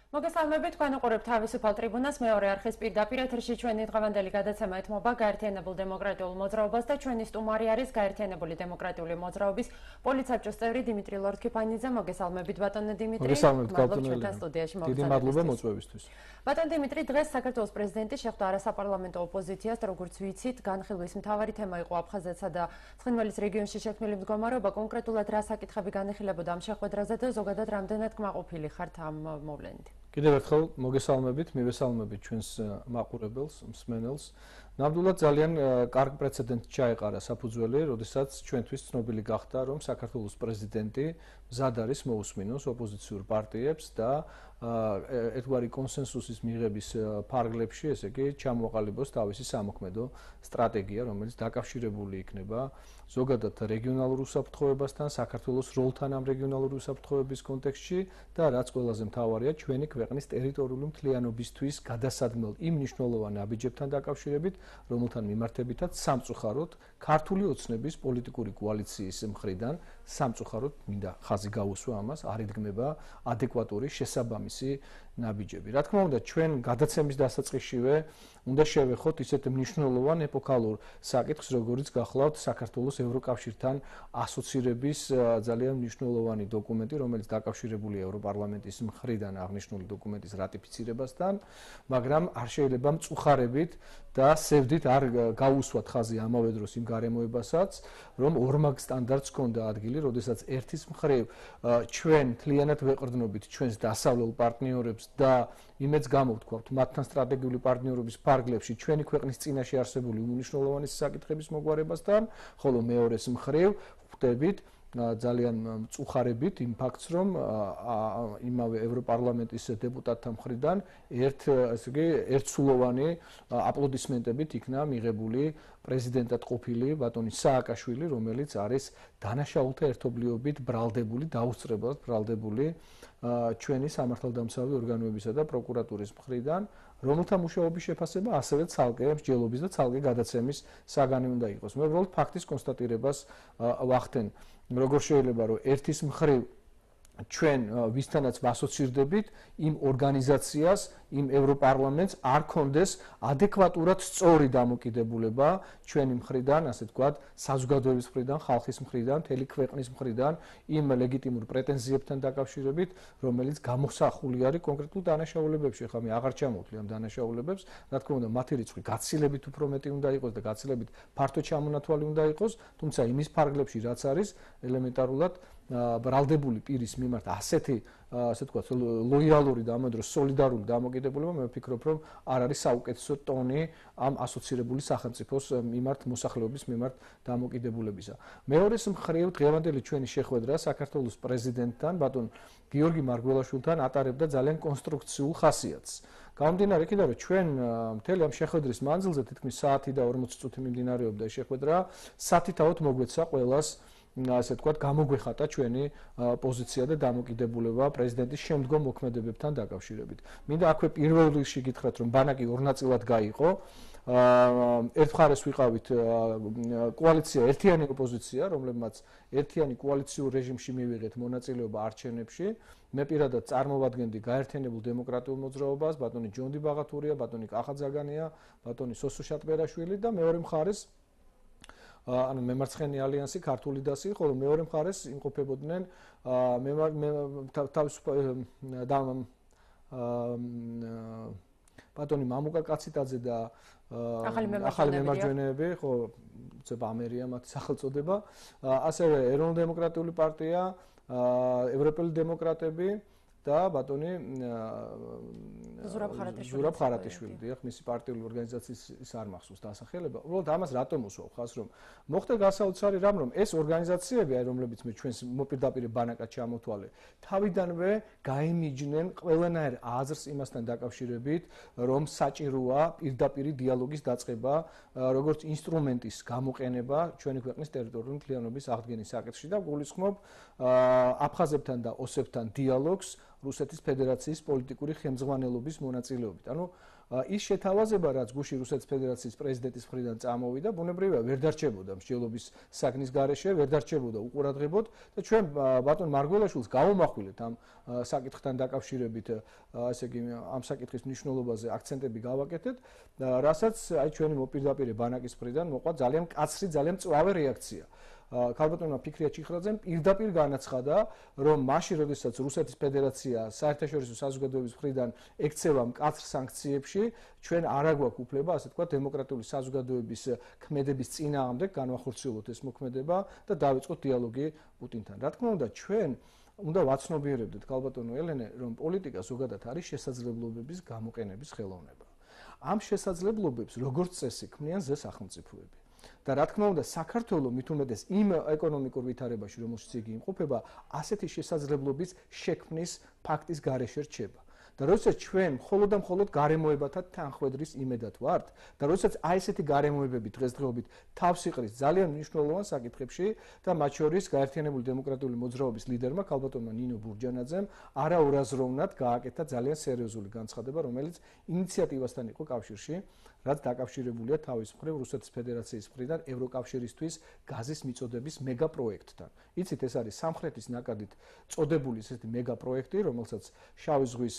მოგესალმებით, თქვენ უყურებთ თავისუფალ ტრიბუნას მეორე არხის პირდაპირ ეთერში ჩვენი დღევანდელი გადაცემა ეთმობა გაერთიანებულ დემოკრატიულ მოძრაობას და ჩვენი სტუმარი არის გაერთიანებული დემოკრატიული მოძრაობის პოლიცაბჭოს წევრი დიმიტრი ლორთქიფანიძე. მოგესალმებით ბატონო დიმიტრი. მადლობა ჩვენთან სტუდიაში დიდი მადლობა მოწვევისთვის. ბატონ დიმიტრი, დღეს საქართველოს პრეზიდენტი შეხვდა არასაპარლამენტო ოპოზიციას, როგორც ვიცით, განხილვის მთავარი თემა იყო აფხაზეთსა და ცხინვალის რეგიონში შექმნილი მდგომარეობა. კონკრეტულად რა საკითხები განიხილებოდა ამ შეხვედრაზე და ზოგადად რამდენად კმაყოფილი ხართ ამ მოვლენით? კიდევ ერთხელ მოგესალმებით, მივესალმებით ჩვენს მაყურებელს, მსმენელს. ნამდვილად ძალიან კარგ პრეცედენტს ჩაეყარა საფუძველი, როდესაც ჩვენთვის ცნობილი გახდა, რომ საქართველოს პრეზიდენტი მზად არის მოусმინოს ოპოზიციურ პარტიებს და ერთგვარი კონსენსუსის მიღების ფარგლებში, ესე იგი, ჩამოყალიბოს თავისი სამოქმედო სტრატეგია, რომელიც დაკავშირებული იქნება ზოგადად რეგიონალურ უსაფრთხოებასთან, საქართველოს როლთან ამ რეგიონალური უსაფრთხოების კონტექსტში და რაც ყველაზე მთავარია, ჩვენი ქვეყნის ტერიტორიული მთლიანობისთვის გადასადგმელ იმ მნიშვნელოვან აბიჯებთან დაკავშირებით, რომელთან მიმართებითაც სამწუხაროდ ქართული ოცნების პოლიტიკური კოალიციის მხრიდან სამწუხაროდ მინდა ხაზი გაუსვა ამას, არ იდგმება ადეკვატური შესაბამისი ნაბიჯები. რა თქმა უნდა, ჩვენ გადაცემის დასაწყისშივე უნდა შევეხოთ ისეთ მნიშვნელოვან ეპოქალურ საკითხს, როგორც გახლავთ საქართველოს ევროკავშირთან ასოცირების ძალიან მნიშვნელოვანი დოკუმენტი, რომელიც დაკავშირებულია ევროპარლამენტის მხრიდან აღნიშნული დოკუმენტის რატიფიცირებასთან, მაგრამ არ შეიძლება მწუხარებით და სევდით არ გაუსვათ ხაზი ამავე დროს იმ გარემოებასაც, რომ ორმაგ სტანდარტს ჰქონდა ადგილი, როდესაც ერთის მხრივ ჩვენ მთლიანად ვეყრდნობით ჩვენს დასავლელ პარტნიორებს და იმედს გამოვთქვათ მათთან სტრატეგიული პარტნიორობის ფარგლებში ჩვენი ქვეყნის წინაშე არსებული უმნიშვნელოვანესი საკითხების მოგვარებასთან, ხოლო მეორეს მხრივ ხვდებით ძალიან მწუხარებით იმ ფაქტს, რომ იმავე ევროპარლამენტის დეპუტატთა მხრიდან ერთსულოვანი აპლოდისმენტებით იქნა მიღებული პრეზიდენტად ყოფილი ბატონი სააკაშვილი, რომელიც არის დანაშაულთა ერთობლიობით ბრალდებული, დაუსწრებლად ბრალდებული ჩვენი სამართალდამცავი ორგანოებისა და პროკურატურის მხრიდან, რომელთა მუშაობის შეფასება ასევე ცალკე მსჯელობის და ცალკე გადაცემის საგანი უნდა იყოს. მე უბრალოდ ფაქტის კონსტატირებას ვახდენ. როგორ შეიძლება რომ ერთის მხრივ ჩვენ ვისთანაც ვასოცირდებით იმ ორგანიზაციას, იმ ევროპარლამენტს არ კონდეს ადეკვატურად სწორი დამოკიდებულება ჩვენი მხრიდან, ასე ვთქვათ, საზოგადოების მხრიდან, ხალხის მხრიდან, მთელი ქვეყნის მხრიდან იმ ლეგიტიმურ პრეტენზიებთან დაკავშირებით, რომელიც გამოსახული არის კონკრეტულ დანაშაულებებში. ხა მე აღარ ჩამოვთვლი ამ დანაშაულებებს, რა თქმა უნდა, მათი რიცხვი გაცილებით უფრო მეტი უნდა იყოს და გაცილებით ფართო ჩამონათვალი უნდა იყოს, თუმცა იმის ფარგლებში რაც არის ელემენტარულად ბრალდებული პირის მიმართ ასეთი, ასე ვთქვათ, ლოიალური და ამავდროულად სოლიდარული დამოკიდებულება, მე ვფიქრობ, რომ არ არის საუკეთესო ტონი ამ ასოცირებული სახელმწიფოს მიმართ, მოსახლეობის მიმართ დამოკიდებულებისა. მეორეს მხრივ, დღევანდელი ჩვენი შეხვედრა საქართველოს პრეზიდენტთან, ბატონ გიორგი მარგველაშვილთან ატარებდა ძალიან კონსტრუქციულ ხასიათს. გამომდინარე იქიდან, რომ ჩვენ მთელი ამ შეხვედრის მანძილზე თითქმის საათი და 40 წუთი მიმდინარეობდა ეს შეხვედრა, სათითაოდ მოგვეცა ყველას ასე ვთქვათ, გამოგვეხატა ჩვენი პოზიცია და დამოკიდებულება პრეზიდენტის შემდგომ მოქმედებებთან დაკავშირებით. მინდა აქვე პირველ რიგში გითხრათ, რომ ბანაკი ორ ნაწილად გაიყო. ერთ მხარეს ვიყავით კოალიცია, ერთიანი ოპოზიცია, რომლებმაც ერთიანი კოალიციურ რეჟიმში მივიღეთ მონაწილეობა არჩევნებში. მე პირადად წარმოვადგენდი გაერთიანებულ დემოკრატიულ მოძრაობას, ბატონი ჯონდი ბაღათურია, ბატონი კახა ძაგანია, ბატონი სოსო შატბერაშვილი და მეორე მხარეს ანუ მემარცხენე ალიანსი, ქართული დასი, ხოლო მეორე მხარეს იმყოფებოდნენ ბატონი მამუკა კაციტაძე და ახალი მემარჯვენეები, ხო, ცოტა ამერია მათი სახელწოდება, ასევე ეროვნულ-დემოკრატიული პარტია, ევროპელი დემოკრატები და ბატონი ზურაბ ხარატიშვილი, დიახ, მისი პარტიული ორგანიზაციის ის არ მახსოვს დასახელება. უბრალოდ ამას რატომ უსვავ ხაზს, რომ მოხდა გასაოცარი რამ, რომ ეს ორგანიზაციები, რომლებიც მე ჩვენს მოპირდაპირ ბანაკად ჩამოთვალე, თავიდანვე გაიმიჯნენ ყველანაირ აზრს იმასთან დაკავშირებით, რომ საჭიროა პირდაპირი დიალოგის დაწყება, როგორც ინსტრუმენტის გამოყენება ჩვენი ქვეყნის ტერიტორიული მთლიანობის აღდგენის საკითხში და გულისხმობ აფხაზებთან და ოსებთან დიალოგს, რუსეთის ფედერაციის პოლიტიკური ხელმძღვანელობის მონაწილეობით. ანუ ის შეთავაზება, რაც გუშინ რუსეთის ფედერაციის პრეზიდენტის მხრიდან წამოვიდა, ბუნებრივია ვერ დარჩებოდა მსჯელობის საგნის გარეშე, ვერ დარჩებოდა უყურადღებოდ და ჩვენ ბატონ მარგველაშვილს გავამახვილეთ ამ საკითხთან დაკავშირებით, ასე იგი ამ საკითხის მნიშვნელობაზე აქცენტები გავაკეთეთ, რასაც აი ჩვენი მოპირდაპირე ბანაკის მხრიდან მოყვა ძალიან კაცრი, ძალიან მწვავე რეაქცია. ქალბატონმა ფიქრია ჩიხრაძემ პირდაპირ განაცხადა, რომ მაშინ, როდესაც რუსეთის ფედერაცია საერთაშორისო საზოგადოების მხრიდან ექცევა მკაცრ სანქციებში, ჩვენ არ აგვაქვს უფლება, ასე თქვა, დემოკრატიული საზოგადოების ქმედების წინააღმდეგ განვახორციელოთ ეს მოქმედება და დავიწყოთ დიალოგი პუტინთან. რა თქმა უნდა, ჩვენ უნდა ვაცნობიერებდეთ, ქალბატონო ელენე, რომ პოლიტიკა ზოგადად არის შესაძლებლობების გამოყენების ხელოვნება. ამ შესაძლებლობებს როგორც წესი ქმნიან ზე სახელმწიფოები. და რა თქმა უნდა, საქართველოს მით უმეტეს იმ ეკონომიკურ ვითარებაში, რომელშიც იგი იმყოფება, ასეთი შესაძლებლობის შექმნის ფაქტის გარეშე რჩება. და როდესაც ჩვენ მხოლოდ და მხოლოდ გარემოებათა თანხwebdriver-ის იმედად ვართ და როდესაც აი ესეთი გარემოებები დღესდღეობით თავს იყრის ძალიან მნიშვნელოვან საკითხებში და მათ შორის გაერთიანებული დემოკრატიული მოძრაობის ლიდერმა ქალბატონმა ნინო ბურჯანაძემ არაურაზროვნად გააკეთა ძალიან სერიოზული განცხადება, რომელიც ინიციატივასთან იყო კავშირში, რაც დაკავშირებულია თავის მხრივ რუსეთის ფედერაციის მხრიდან ევროკავშირისთვის გაზის მიწოდების მეგა პროექტთან. იცით, ეს არის სამხრეთის ნაკადით წოდებული ესეთი მეგა პროექტი, რომელსაც შავი ზღვის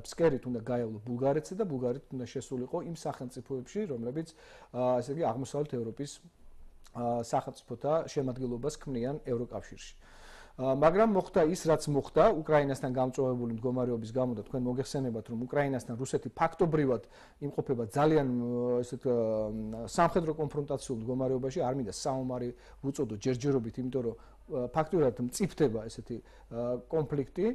ფსკერით უნდა გაევლო ბულგარეთზე და ბულგარეთი უნდა შესულიყო იმ სახელმწიფოებში, რომლებიც ასე იგი აღმოსავლეთ ევროპის სახელმწიფოთა შემადგენლობას ქმნიან ევროკავშირში. მაგრამ მოხდა ის, რაც მოხდა უკრაინასთან გამწვავებული მდგომარეობის გამო და თქვენ მოგეხსენებათ, რომ უკრაინასთან რუსეთი ფაქტობრივად იმყოფება ძალიან ესეთ სამხედრო კონფრონტაციულ მდგომარეობაში, არ მინდა საომარი უწოდო ჯერჯერობით, იმიტომ რომ ფაქტობრივად მწიფდება ესეთი კონფლიქტი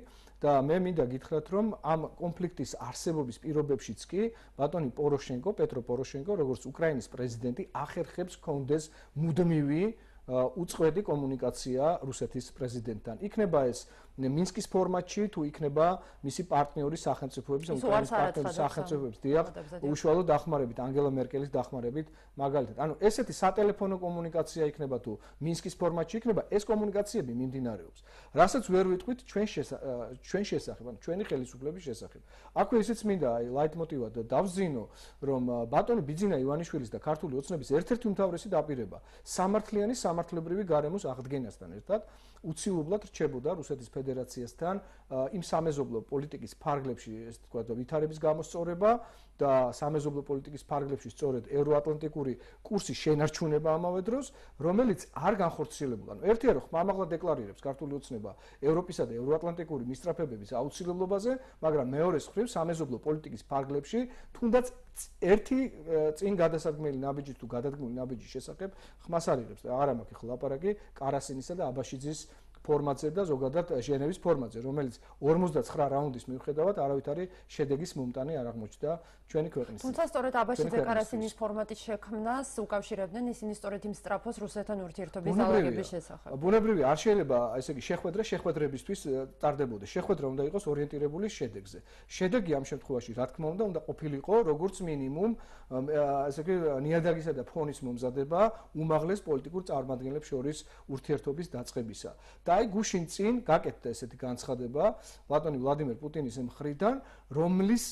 და მე მინდა გითხრათ, რომ ამ კონფლიქტის არსებობის პირობებშიც კი ბატონი პოროშენკო, პეტრო პოროშენკო, როგორც უკრაინის პრეზიდენტი, ახერხებს კონდეს მუდმივი უწყვეტი კომუნიკაცია რუსეთის პრეზიდენტთან. იქნება ეს მინსკის ფორმატში თუ იქნება მისი პარტნიორი სახელმწიფოების და უკრაინის პარტნიორი სახელმწიფოების დიახ, უშუალო დახმარებით, ანგელა მერკელის დახმარებით, მაგალითად. ანუ ესეთი სატელეფონო კომუნიკაცია იქნება თუ მინსკის ფორმატში იქნება, ეს კომუნიკაციები მიმდინარეობს. რასაც ვერ ვიტყვით ჩვენ შესახებ, ანუ ჩვენი ხელისუფლების შესახებ. აქვე ისიც მინდა აი ლაიტმოტივად დავზინო, რომ ბატონი ბიძინა ივანიშვილის და ქართული ოცნების ერთ-ერთი უმთავრესი დაპირება სამართლიანი სამართლებრივი გარემოს აღდგენასთან ერთად უცილებლად რჩებოდა რუსეთის ფედერაციასთან იმ სამეზობლო პოლიტიკის ფარგლებში, ესე თქვა, ვითარების გამოსწორება და სამეზობლო პოლიტიკის ფარგლებში სწორედ ევროატლანტიკური კურსის შენარჩუნება ამავე დროს, რომელიც არ განხორციელებულა. ანუ ერთია რომ ხმამაღლა დეკლარირებს ქართული ოცნება ევროპისა და ევროატლანტიკური მისწრაფებების აუცილებლობაზე, მაგრამ მეორეს მხრივ სამეზობლო პოლიტიკის ფარგლებში თუნდაც ერთი წინ გადასადგმელი ნაბიჯის თუ გადადგმული ნაბიჯის შესახებ ხმას არიღებს. არა მაქვს ახლა ლაპარაკი კარასინისა და აბაშიძის ფორმატზე და ზოგადად ჟენევის ფორმატზე, რომელიც 59 რაუნდის მიუხედავად არავითარი შედეგის მომტანი არ აღმოჩნდა ჩვენი ქვეყნის. თუმცა სწორედ აბაშიძე კარასინის ფორმატის შექმნას უკავშირებდნენ ისინი სწორედ იმ სწრაფოს რუსეთთან ურთიერთობის დალაგების შესახებ. ბუნებრივია, არ შეიძლება ესე იგი შეხვედრებისთვის ტარდებოდეს. შეხვედრა უნდა იყოს ორიენტირებული შედეგზე. შედეგი ამ შემთხვევაში, რა თქმა უნდა ყოფილიყო როგორც მინიმუმ ესე იგი ნიადაგისა და ფონის მომზადება უმაღლეს პოლიტიკურ წარმომადგენლებს შორის ურთიერთობის დაწყებისა. და აი გუშინ წინ გაკეთდა ესეთი განცხადება ბატონი ვლადიმერ პუტინის მხრიდან, რომლის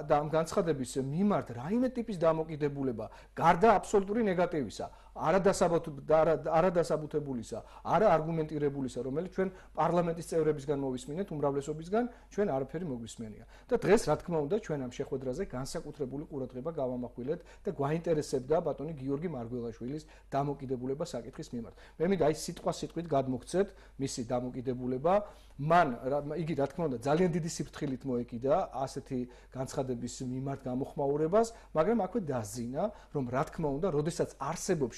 და ამ განცხადების მიმართ რაიმე ტიპის დამოკიდებულება გარდა აბსოლუტური ნეგატივისა, არადასაბუთებულისა, არაარგუმენტირებულისა, რომელიც ჩვენ პარლამენტის წევრებისგან მოვისმინეთ, უმრავლესობისგან ჩვენ არაფერი მოგვისმენია. და დღეს რა თქმა უნდა ჩვენ ამ შეხვედრაზე განსაკუთრებული ყურადღება გავამახვილეთ და გვაინტერესებდა ბატონი გიორგი მარგველაშვილის დამოკიდებულება საკითხის მიმართ. მე მინდა აი სიტყვით გადმოგცეთ მისი დამოკიდებულება. მან იგი რა თქმა უნდა ძალიან დიდი სიფრთხილით მოეკიდა ასეთი განცხადების მიმართ გამოხმაურებას, მაგრამ აქვე დაზინა, რომ რა თქმა უნდა, როდესაც არსებობს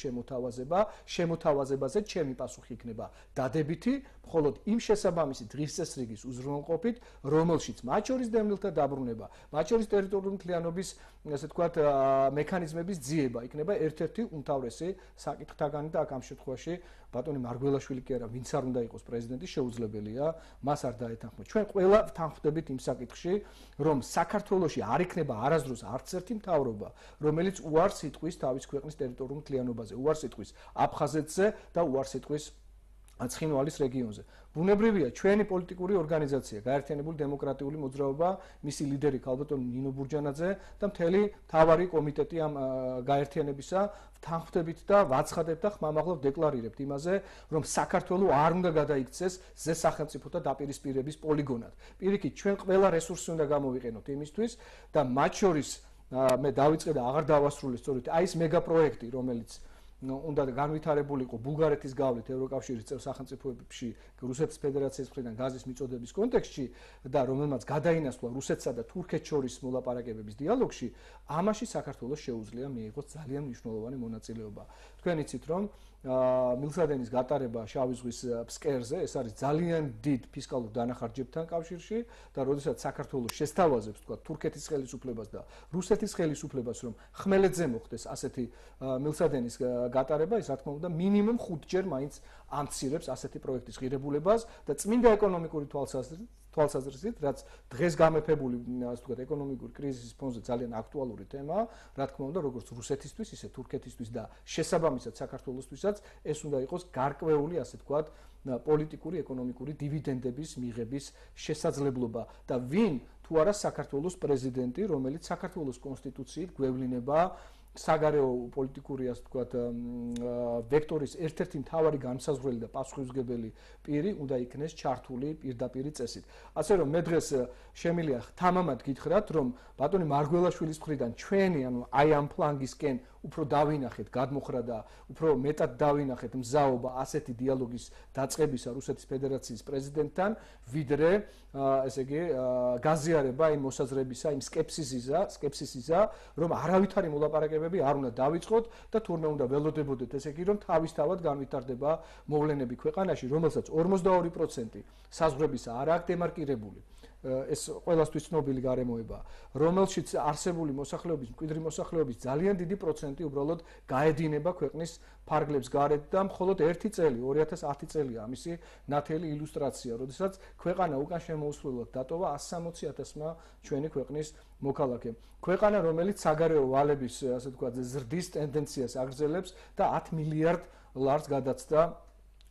შემოთავაზებაზე ჩემი პასუხი იქნება დადებითი, მხოლოდ იმ შესაბამისი დღის წესრიგის უზრუნველყოფით, რომელშიც მათ შორის დევნილთა დაბრუნება, მათ შორის ტერიტორიული მთლიანობის, ასე ვთქვათ, მექანიზმების ძიება იქნება ერთ-ერთი უმთავრესი საკითხთაგანი და აქ ამ შემთხვევაში ბატონი მარგველაშვილი კი არა, ვინც არ უნდა იყოს პრეზიდენტი, შეუძლებელია მას არ დაეთანხმოთ. ჩვენ ყველა ვთანხმდებით იმ საკითხში, რომ საქართველოში არ იქნება არასდროს არც ერთი მთავრობა, რომელიც უარს იტყვის თავის ქვეყნის ტერიტორიულ მთლიანობაზე, უარს იტყვის აფხაზეთზე და უარს იტყვის ცხინვალის რეგიონზე. ბუნებრივია ჩვენი პოლიტიკური ორგანიზაცია, გაერთიანებული დემოკრატიული მოძრაობა, მისი ლიდერი ქალბატონი ნინო ბურჯანაძე და მთელი მთავარი კომიტეტი ამ გაერთიანებისა თანხმდებით და ვაცხადებთ და ხმამაღლა დეკლარირებთ იმაზე, რომ საქართველოს არ უნდა გადაიქცეს ზესახელმწიფოთა დაპირისპირების პოლიგონად. პირიქით, ჩვენ ყველა რესურსი უნდა გამოვიყენოთ იმისთვის და მათ შორის მე დავიწყე და აღარ დავასრულე სწორედ აი ეს მეგაპროექტი, რომელიც უნდა განვითარებულიყო ბულგარეთის გავლით ევროკავშირის წევრ სახელმწიფოებში რუსეთის ფედერაციის მხრიდან გაზის მიწოდების კონტექსტში და რომელმაც გადაინაცვლა რუსეთსა და თურქეთს შორის მოლაპარაკებების დიალოგში, ამაში საქართველოს შეუძლია მიიღოს ძალიან მნიშვნელოვანი მონაწილეობა. თქვენ იცით, რომ მილსადენის გატარება შავი ზღვის ფსკერზე, ეს არის ძალიან დიდ ფისკალურ დანახარჯებთან კავშირში და როდესაც საქართველოს შესთავაზებს, თქვა, თურქეთის ხელისუფლებას და რუსეთის ხელისუფლებას, რომ ხმელეთზე მოხდეს ასეთი მილსადენის გატარება, ის რა თქმა უნდა მინიმუმ 5 ჯერ მაინც ამცირებს ასეთი პროექტის ღირებულებას და წმინდა ეკონომიკური თვალსაზრისით, რაც დღეს გამეფებული, ასე ვთქვათ, ეკონომიკური კრიზისის ფონზე ძალიან აქტუალური თემაა, რა თქმა უნდა, როგორც რუსეთისთვის, ისე თურქეთისთვის და შესაბამისად საქართველოსთვისაც ეს უნდა იყოს გარკვეული, ასე ვთქვათ, პოლიტიკური, ეკონომიკური დივიდენდების მიღების შესაძლებლობა და ვინ თუ არა საქართველოს პრეზიდენტი, რომელიც საქართველოს კონსტიტუციით გვევლინება საგარეო პოლიტიკური, ასე ვთქვათ, ვექტორის ერთ-ერთი მთავარი განმსაზღვრელი და პასუხისმგებელი პირი უნდა იქნეს ჩართული პირდაპირი წესით. ასე რომ მე დღეს შემიძლია თამამად გითხრათ, რომ ბატონი მარგველაშვილის მხრიდან ჩვენი, ანუ აი ამ ფლანგისკენ უფრო დავინახეთ გადმოხრა და უფრო მეტად დავინახეთ მზაობა ასეთი დიალოგის დაწყებისა რუსეთის ფედერაციის პრეზიდენტთან, ვიდრე ესე იგი გაზიარება იმ მოსაზრებისა, იმ სკეპსისისა, რომ არავითარი მოლაპარაკებები არ უნდა დავიწყოთ და თურმე უნდა ველოდებოდეთ, ესე იგი, რომ თავისთავად განვითარდება მოვლენები ქვეყანაში, რომელსაც 42% საზღვრებისა არ აქვს დემარკირებული. ეს ყველასთვის ცნობილი გარემოებაა, რომელშიც არსებული მოსახლეობის, მკვიდრი მოსახლეობის ძალიან დიდი პროცენტი უბრალოდ გაედინება ქვეყნის ფარგლებს გარეთ და მხოლოდ 1 წელი, 2010 წელია ამისი ნათელი ილუსტრაცია, როდესაც ქვეყანა უკან შემოუსვლელად დატოვა 160,000-მა ჩვენი ქვეყნის მოქალაქე. ქვეყანა, რომელიც საგარეო ვალების, ასე ვთქვათ, ზრდის ტენდენციას აგრძელებს და 10 მილიარდ ლარს გადაცდა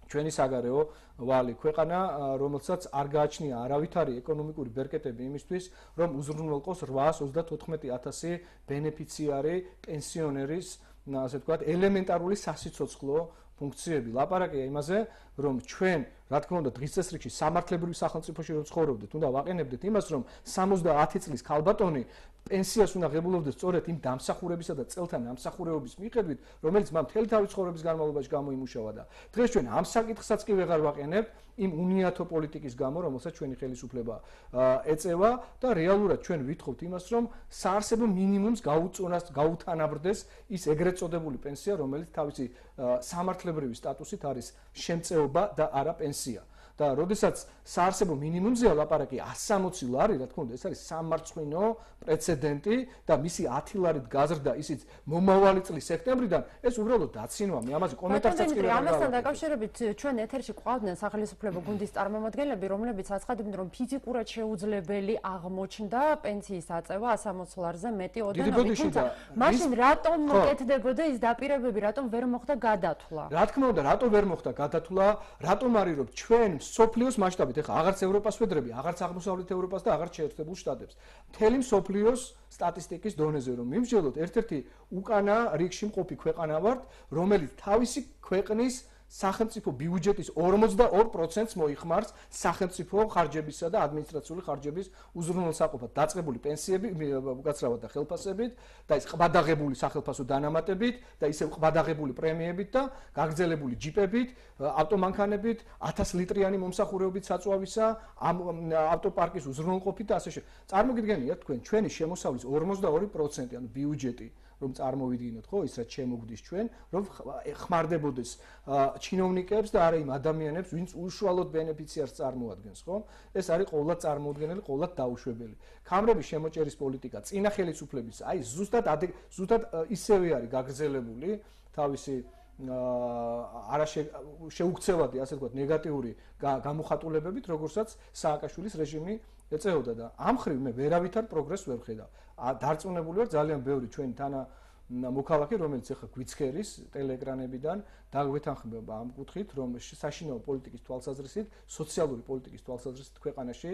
ჩვენი საგარეო ვალი. ქვეყანა, რომელსაც არ გააჩნია არავითარი ეკონომიკური ბერკეტები იმისთვის, რომ უზრუნველყოს 834,000 ბენეფიციარი პენსიონერის, ასე ვთქვათ, ელემენტარული სასიცოცხლო ფუნქციები. ლაპარაკია იმაზე, რომ ჩვენ, რა თქმა უნდა, დღის წესრიგში სამართლებრივ სახელმწიფოში რომ ცხოვრობდეთ, უნდა ვაყენებდეთ იმას, რომ 70 წლის ქალბატონი პენსიას უნდა ღებულობდეს სწორედ იმ დამსახურებისა და წელთა დამსახურებების მიხედვით, რომელიც მან მთელი თავის ცხოვრების განმავლობაში გამოიმუშავა და დღეს ჩვენ ამ საკითხსაც კი ვეღარ ვაყენებთ იმ უნიათო პოლიტიკის გამო, რომელსაც ჩვენი ხელისუფლება ეწევა და რეალურად ჩვენ ვითხოვთ იმას, რომ საარსებო მინიმუმს გაუთანაბრდეს ის ეგრეთ წოდებული პენსია, რომელიც თავისი სამართლებრივი სტატუსით არის შემწეობა და არა პენსია. და როდესაც საარსებო მინიმუმზეა ლაპარაკი 160 ლარი, რა თქმა უნდა, ეს არის სამარცხვინო პრეცედენტი და მისი 10 ლარით გაზრდა ისიც მომავალი წლის სექტემბრიდან, ეს უბრალოდ დაცინვა. მე ამაზე კომენტარსაც კი ვერ გავაკეთებ. ამასთან დაკავშირებით ჩვენ ეთერში ყავდნენ სახელმწიფო გუნდის წარმომადგენლები, რომლებიც აცხადებდნენ, რომ ფიზიკურად შეუძლებელი აღმოჩნდა პენსიის აწევა 160 ლარზე მეტი ოდენობით. თუმცა მაშინ რატომ მოკეთდებოდა ის დაპირებები, რატომ ვერ მოხდა გადათვლა? რა თქმა უნდა, რატომ ვერ მოხდა გადათვლა? რატომ არის რომ ჩვენ სოფლიოს მასშტაბით, ეხლა აღარც ევროპას ვედრები, აღარც აღმოსავლეთ ევროპას და აღარც შეერთებულ შტატებს. მთელი სოფლიოს სტატისტიკის დონეზე რომ მიმსჯელოთ, ერთ-ერთი უკანა რიგში მყოფი ქვეყანა ვართ, რომელიც თავისი ქვეყნის სახელმწიფო ბიუჯეტის 42%-ს მოიხმარს სახელმწიფო ხარჯებისა და ადმინისტრაციული ხარჯების უზრუნველსაყოფად დაწყებული პენსიები, უკაცრავად და ხელფასებით და ის ყბადაღებული სახელფასო დანამატებით და ისევ ყბადაღებული პრემიებით და გაგრძელებული ჯიპებით, ავტომანქანებით, 1000 ლიტრიანი მომსახურებით საწვავისა, ავტოპარკის უზრუნველყოფით და ასე შემდეგ. წარმოგიდგენიათ თქვენ, ჩვენი შემოსავლის 42%, ანუ ბიუჯეტი რომ წარმოვიდგინოთ, ხო, ის რაც შემოგვდის ჩვენ, რომ ხმარდებოდეს ჩინოვნიკებს და არა იმ ადამიანებს, ვინც უშუალოდ ბენეფიციარს წარმოადგენს, ხო? ეს არის ყოვლად წარმოუდგენელი, ყოვლად დაუშვებელი. ქამრების შემოჭერის პოლიტიკა წინა ხელისუფლების, აი ზუსტად ისევე არის გაგრძელებული თავისი არა შეუქცევადი, ასე ვთქვათ, ნეგატიური გამოხატულებებით, როგორცაც სააკაშვილის რეჟიმი ეწეოდა და ამ ხრივ მე ვერავითარ პროგრესს ვერ ვხედავ. დარწმუნებული ვარ, ძალიან ბევრი ჩვენი მოქალაქე, რომელიც ახლა გვიცხერის ტელეეკრანებიდან დაგვეთანხმება ამ კუთხით, რომ საშინაო პოლიტიკის თვალსაზრისით, სოციალური პოლიტიკის თვალსაზრისით ქვეყანაში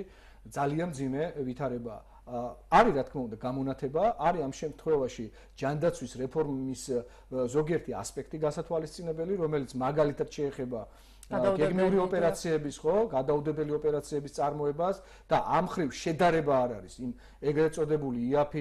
ძალიან მძიმე ვითარება არის, რა თქმა უნდა, გამონათება, არის ამ შემთხვევაში ჯანდაცვის რეფორმის ზოგიერთი ასპექტი გასათვალისწინებელი, რომელიც მაგალითად შეეხება გეგმიური ოპერაციების, ხო, გადაუდებელი ოპერაციების წარმოებას და ამ ხრივ შედარება არ არის იმ ეგრეთ წოდებული IAF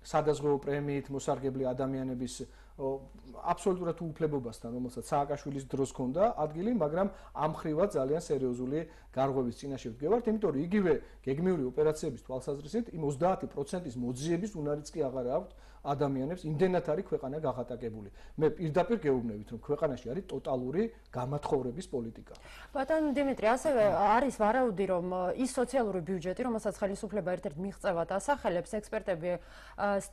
სადაზღვევო პრემიით მოსარგებლე ადამიანების აბსოლუტურად უუფლებობასთან, რომელსაც სააკაშვილის დროს ჰქონდა ადგილი, მაგრამ ამ ხრივად ძალიან სერიოზული გარღვევის წინაშე ვდგევართ, იმიტომ რომ იგივე გეგმიური ოპერაციების თვალსაზრისით იმ 30%-ის მოძიების უნარიც კი აღარ აქვს ადამიანებს, იმდენად არის ქვეყანა გაღატაკებული. მე პირდაპირ გეუბნებით, რომ ქვეყანაში არის ტოტალური გამათხოვრების პოლიტიკა. ბატონ დიმიტრი, ასევე არის ვარაუდი, რომ ის სოციალური ბიუჯეტი, რომელსაც ხელისუფლება ერთ-ერთ მიღწევად ასახელებს, ექსპერტები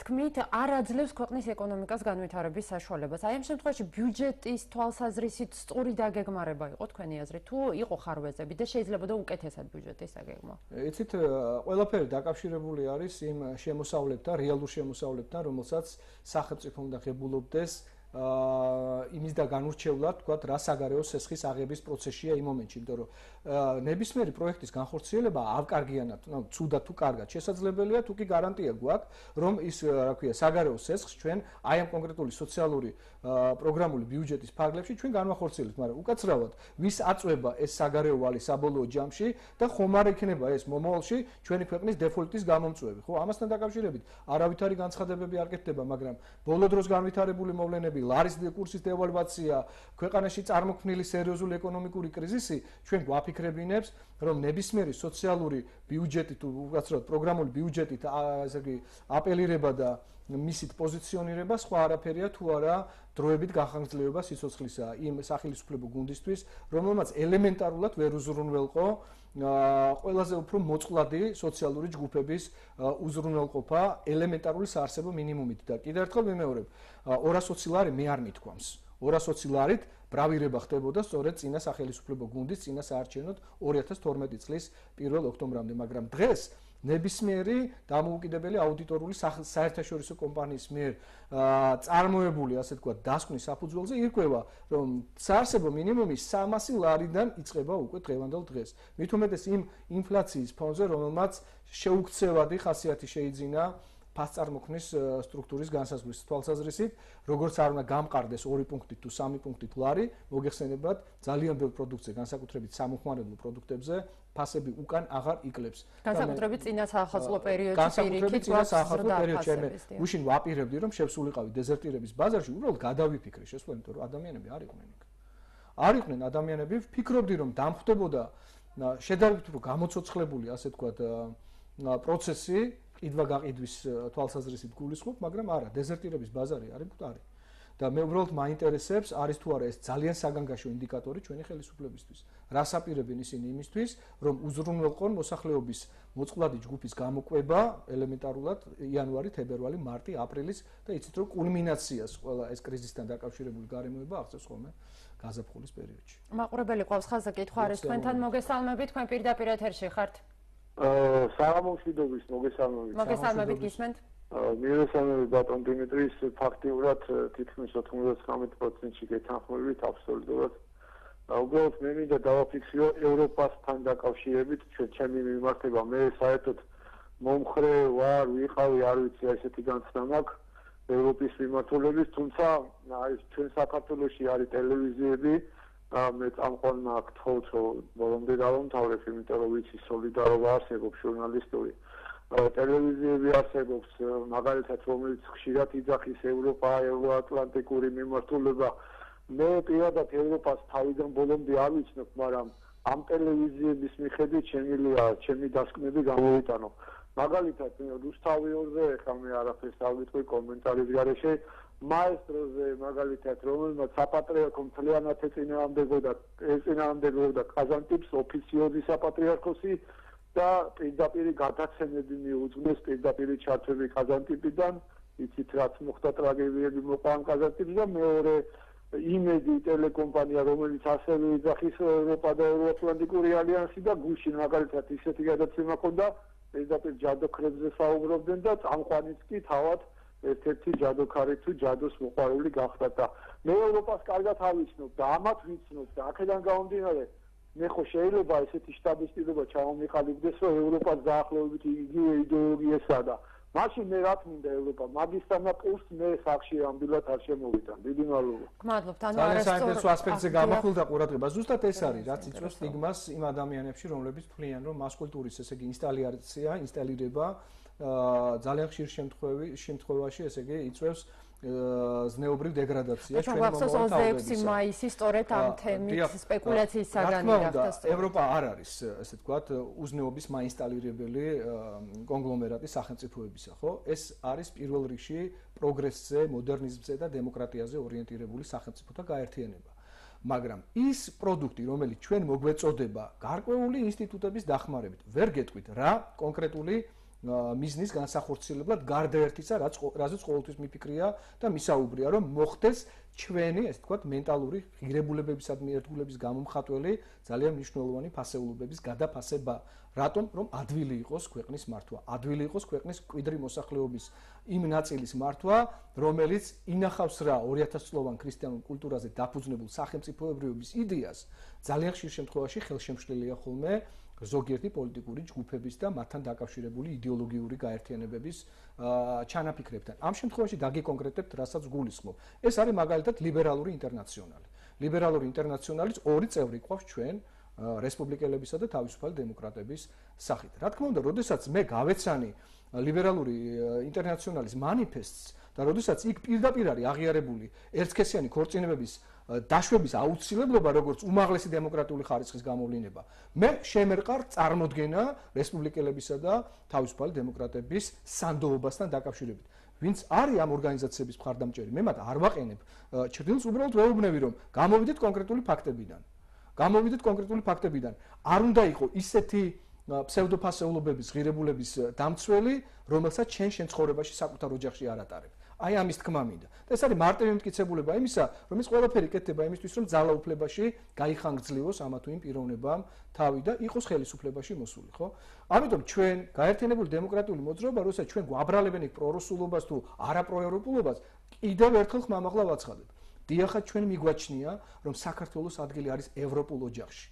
თქმით, არ აძლევს ქვეყნის ეკონომიკას განვითარების საშუალებას. აი ამ შემთხვევაში ბიუჯეტის თვალსაზრისით სწორი დაგეგმარება იყო თქვენი აზრით, თუ იყო ხარვეზები და შეიძლებოდა უკეთესად ბიუჯეტის დაგეგმა? იცით, ყველაფერი დაკავშირებული არის იმ შემოსავლებთან, რეალურ შემოსავლებთან, რომელსაც სახელმწიფო უნდა ღებულობდეს იმის და განურჩევლად, თქვათ, რა საგარეო სესხის აღების პროცესია იმ მომენტში, იმიტომ რომ ნებისმიერი პროექტის განხორციელება ავკარგიანად, ცუდად თუ კარგად შესაძლებელია, თუ კი გარანტია გვაქვს, რომ ის, რა ქვია, საგარეო სესხს ჩვენ აი ამ კონკრეტული სოციალური პროგრამული ბიუჯეტის ფარგლებში ჩვენ განვახორციელებთ, მაგრამ უკაცრავად ვის აწვება ეს საგარეო ვალი საბოლოო ჯამში და ხომ არ იქნება ეს მომავალში ჩვენი ქვეყნის დეფოლტის გამომწვევი, ხო? ამასთან დაკავშირებით არავითარი განცხადებები არ გექნება, მაგრამ ბოლო დროს განვითარებული მოვლენები, ლარის კურსის დევალვაცია, ქვეყანაში წარმოქმნილი სერიოზული ეკონომიკური კრიზისი ჩვენ გვაფიქრებინებს, რომ ნებისმიერი სოციალური ბიუჯეტი თუ უკაცრავად პროგრამული ბიუჯეტით ესე იგი აპელირება და მისით პოზიციონირება სხვა არაფერია თუ არა დროებით გახანგრძლივება სიცოცხლისა იმ სახელმწიფო გუნდისთვის, რომელმაც ელემენტარულად ვერ უზრუნველყო ყველაზე უფრო მოწყვლადი სოციალური ჯგუფების უზრუნველყოფა ელემენტარული საარსებო მინიმუმით და კიდევ ერთხელ ვიმეორებ, 220 ლარი მე არ მithქვამს. 220 ლარით ბრავირება ხდებოდა სწორედ წინა სახელმწიფო გუნდის წინა საარჩევნოდ 2012 წლის 1 ოქტომბრამდე, მაგრამ დღეს ნებისმიერი დამოუკიდებელი აუდიტორული საერთაშორისო კომპანიის მიერ წარმოებული, ასე ვთქვათ, დასკვნის საფუძველზე ირკვევა, რომ საარსებო მინიმუმი 300 ლარიდან იწყება უკვე დღევანდელ დღეს. მით უმეტეს იმ ინფლაციის ფონზე, რომელმაც შეუქცევადი ხასიათი შეიძინა ფასწარმოქმნის სტრუქტურის განსაზღვრის თვალსაზრისით, როგორც არ უნდა გამყარდეს 2 პუნქტით თუ 3 პუნქტით ლარი, მოგეხსენებათ, ძალიან ბევრ პროდუქტზე, განსაკუთრებით სამოხმარებლო პროდუქტებზე ფასები უკან აღარ იკლებს. განსაკუთრებით წინა საახალწლო პერიოდში, განსაკუთრებით წინა საახალწლო პერიოდში მე გუშინ ვაპირებდი, რომ შევსულიყავი დეზერტირების ბაზარში, უბრალოდ გადავიფიქრე შესვლელი, იმიტომ რომ ადამიანები არ იყვნენ იქ. არ იყვნენ ადამიანები, ვფიქრობდი, რომ დამხვდებოდა შედარებით უფრო გამოცოცხლებული, ასე ვთქვათ, პროცესი კიდვა გაყიდვის თვალსაზრისით გულისხმობ, მაგრამ არა, დეზერტირების ბაზარი არის მკვდარი. და მე უბრალოდ მაინტერესებს, არის თუ არა ეს ძალიან საგანგაშო ინდიკატორი ჩვენი ხელისუფლებისთვის. რას აპირებენ ისინი იმისთვის, რომ უზრუნველყონ მოსახლეობის მოწყვლადი ჯგუფის გამოკვება ელემენტარულად იანვარი, თებერვალი, მარტი, აპრილის და იცით რომ კულმინაციას ყველა ეს კრიზისთან დაკავშირებული გარემოება აღწევს ხოლმე გაზაფხულის პერიოდში. მაყურებელი ყავს ხაზზე კითხვა არის თქვენთან, მოგესალმებით, თქვენ პირდაპირ ეთერში ხართ. საღამომშვიდობის მოგესალმებით გისმენთ. მიერესალმები ბატონ დიმიტრის, ფაქტიურად თითქმის 99%-ში გეთანხმებით აბსოლუტურად. უბრალოდ მე მინდა დავაფიქსირო ევროპასთან დაკავშირებით ჩემი მიმართება. მე საერთოდ მომხრე ვარ, ვიყავი, არ ვიცი, ესეთი განცდა მაქვს ევროპის მიმართულების, თუმცა არის ჩვენ საქართველოში არის ტელევიზიები, მე წამყვან მაქვს თხოვთ, რომ ბოლომდე დავამთავრებ, იმიტომ რომ ვიცი სოლიდარობა არსებობს ჟურნალისტური. ტელევიზიები არსებობს, მაგალითად, რომელიც ხშირად იძახის ევროპა, ევროატლანტიკური მიმართულება. მე პირადად ევროპას თავიდან ბოლომდე არ ვიცნობ, მაგრამ ამ ტელევიზიების მიხედვით შემიძლია ჩემი დასკვნები გამოვიტანო. მაგალითად, რუსთავიორზე ეხლა მე არაფერს არ ვიტყვი კომენტარის გარეშე, მაესტროზე მაგალითად, რომელმაც საპატრიარქო მთლიანად ეწინააღმდეგებოდა ყაზანტიპს, ოფიციოზი საპატრიარქოსი და პირდაპირ გადაცემები მიუძღვნეს, პირდაპირ ჩართვები ყაზანტიპიდან, იცით რაც მოხდა ტრაგედიები მოყვა ამ ყაზანტიპში და მეორე იმედი ტელეკომპანია, რომელიც ასევე იძახის ევროპა და ევროატლანტიკური ალიანსი და გუშინ მაგალითად ისეთი გადაცემა ჰქონდა, პირდაპირ ჯადოქრებზე საუბრობდნენ და წამყვანიც კი თავად ერთ-ერთი ჯადოქარი თუ ჯადოს მოყვარული გახდა და მე ევროპას კარგად ავიცნობ და ამათ ვიცნობ და აქედან გამომდინარე მე ხო შეიძლება ესეთი შტაბისტობა ჩამომიყალიბდეს რომ ევროპას დაახლოებით იგივე იდეოლოგიასა და მაშინ მე რა მინდა ევროპა მაგისტრალა პლუს მე სახში ამბილად არ შემოვიდნენ დიდი მადლობა გმადლობთ ანუ ძალიან საინტერესო ასპექტზე გამახვილდა ყურადღება ზუსტად ეს არის რაც იწვევს სტიგმას იმ ადამიანებში რომლებიც თვლიან რომ მასკულტურის ესე იგი ინსტალირება ძალიან ხშირ შემთხვევაში ესე იგი იწვევს ზნეობრივ დეგრადაციას ჩვენი მომავალ თაობებისა. 26 მაისი სწორედ ამ თემით სპეკულაციის საგანი გახდა. ევროპა არ არის, ესე ვთქვათ, უზნეობის მაინსტალირებელი კონგლომერატი სახელმწიფოებისა, ხო? ეს არის პირველ რიგში პროგრესზე, მოდერნიზმზე და დემოკრატიაზე ორიენტირებული სახელმწიფოთა გაერთიანება. მაგრამ ის პროდუქტი, რომელიც ჩვენ მოგვეწოდება გარკვეული ინსტიტუტების დახმარებით, ვერ გეტყვით რა კონკრეტული მიზნის განსახორციელებლად გარდა ერთისა, რაზეც ყოველთვის მიფიქრია და მისაუბრია, რომ მოხდეს ჩვენი, ესე ვთქვათ, მენტალური ღირებულებებისადმი ერთგულების გამომხატველი ძალიან მნიშვნელოვანი ფასეულობების გადაფასება. რატომ? რომ ადვილი იყოს ქვეყნის მართვა, ადვილი იყოს ქვეყნის მკვიდრი მოსახლეობის იმ ნაწილის მართვა, რომელიც ინახავს რა 2000 წლოვან ქრისტიანულ კულტურაზე დაფუძნებულ სახელმწიფოებრიობის იდეას, ძალიან ხშირ შემთხვევაში ხელშემშლილია ხოლმე ზოგიერთი პოლიტიკური ჯგუფების და მათთან დაკავშირებული იდეოლოგიური გაერთიანებების ჩანაფიქრებთან. ამ შემთხვევაში დაგიკონკრეტებთ, რასაც გულისხმობ. ეს არის მაგალითად ლიბერალური ინტერნაციონალი. ლიბერალური ინტერნაციონალის ორი წევრი ყავს ჩვენ რესპუბლიკელებისა და თავისუფალი დემოკრატების სახით. რა თქმა უნდა, როდესაც მე გავეცანი ლიბერალური ინტერნაციონალის მანიფესტს და როდესაც იქ პირდაპირ არის აღიარებული ერთსქესიანი ქორწინებების დაშვების აუცილებლობა როგორც უმაღლესი დემოკრატიული ხარისხის გამოვლინება. მე შემერყარ წარმოდგენა რესპუბლიკელებისა და თავისუფალი დემოკრატების სანდოობასთან დაკავშირებით. ვინც არის ამ ორგანიზაციების მხარდამჭერი, მე მათ არ ვაყენებ ჩრდილს, უბრალოდ ვეუბნები, რომ გამოვიდეთ კონკრეტული ფაქტებიდან. გამოვიდეთ კონკრეტული ფაქტებიდან. არ უნდა იყოს ისეთი ფსევდოფასეულობების ღირებულების დამცველი, რომელსაც ჩვენ ცხოვრებაში საკუთარ ოჯახში არ ატარებ. აი ამის თქმა მინდა. და ეს არის მარტივი მტკიცებულება იმისა, რომ ის ყველაფერი კეთდება იმისთვის, რომ ძალაუფლებაში გაიხანგრძლივოს ამა თუ იმ პიროვნებამ თავი და იყოს ხელისუფლებაში მოსული, ხო? ამიტომ ჩვენ გაერთიანებული დემოკრატიული მოძრაობა, როდესაც ჩვენ გვაბრალებენ იქ პრორუსულობას თუ არაპროევროპულობას, კიდევ ერთხელ ხმამაღლა ვაცხადებ. დიახაც ჩვენ მიგვაჩნია, რომ საქართველოს ადგილი არის ევროპულ ოჯახში.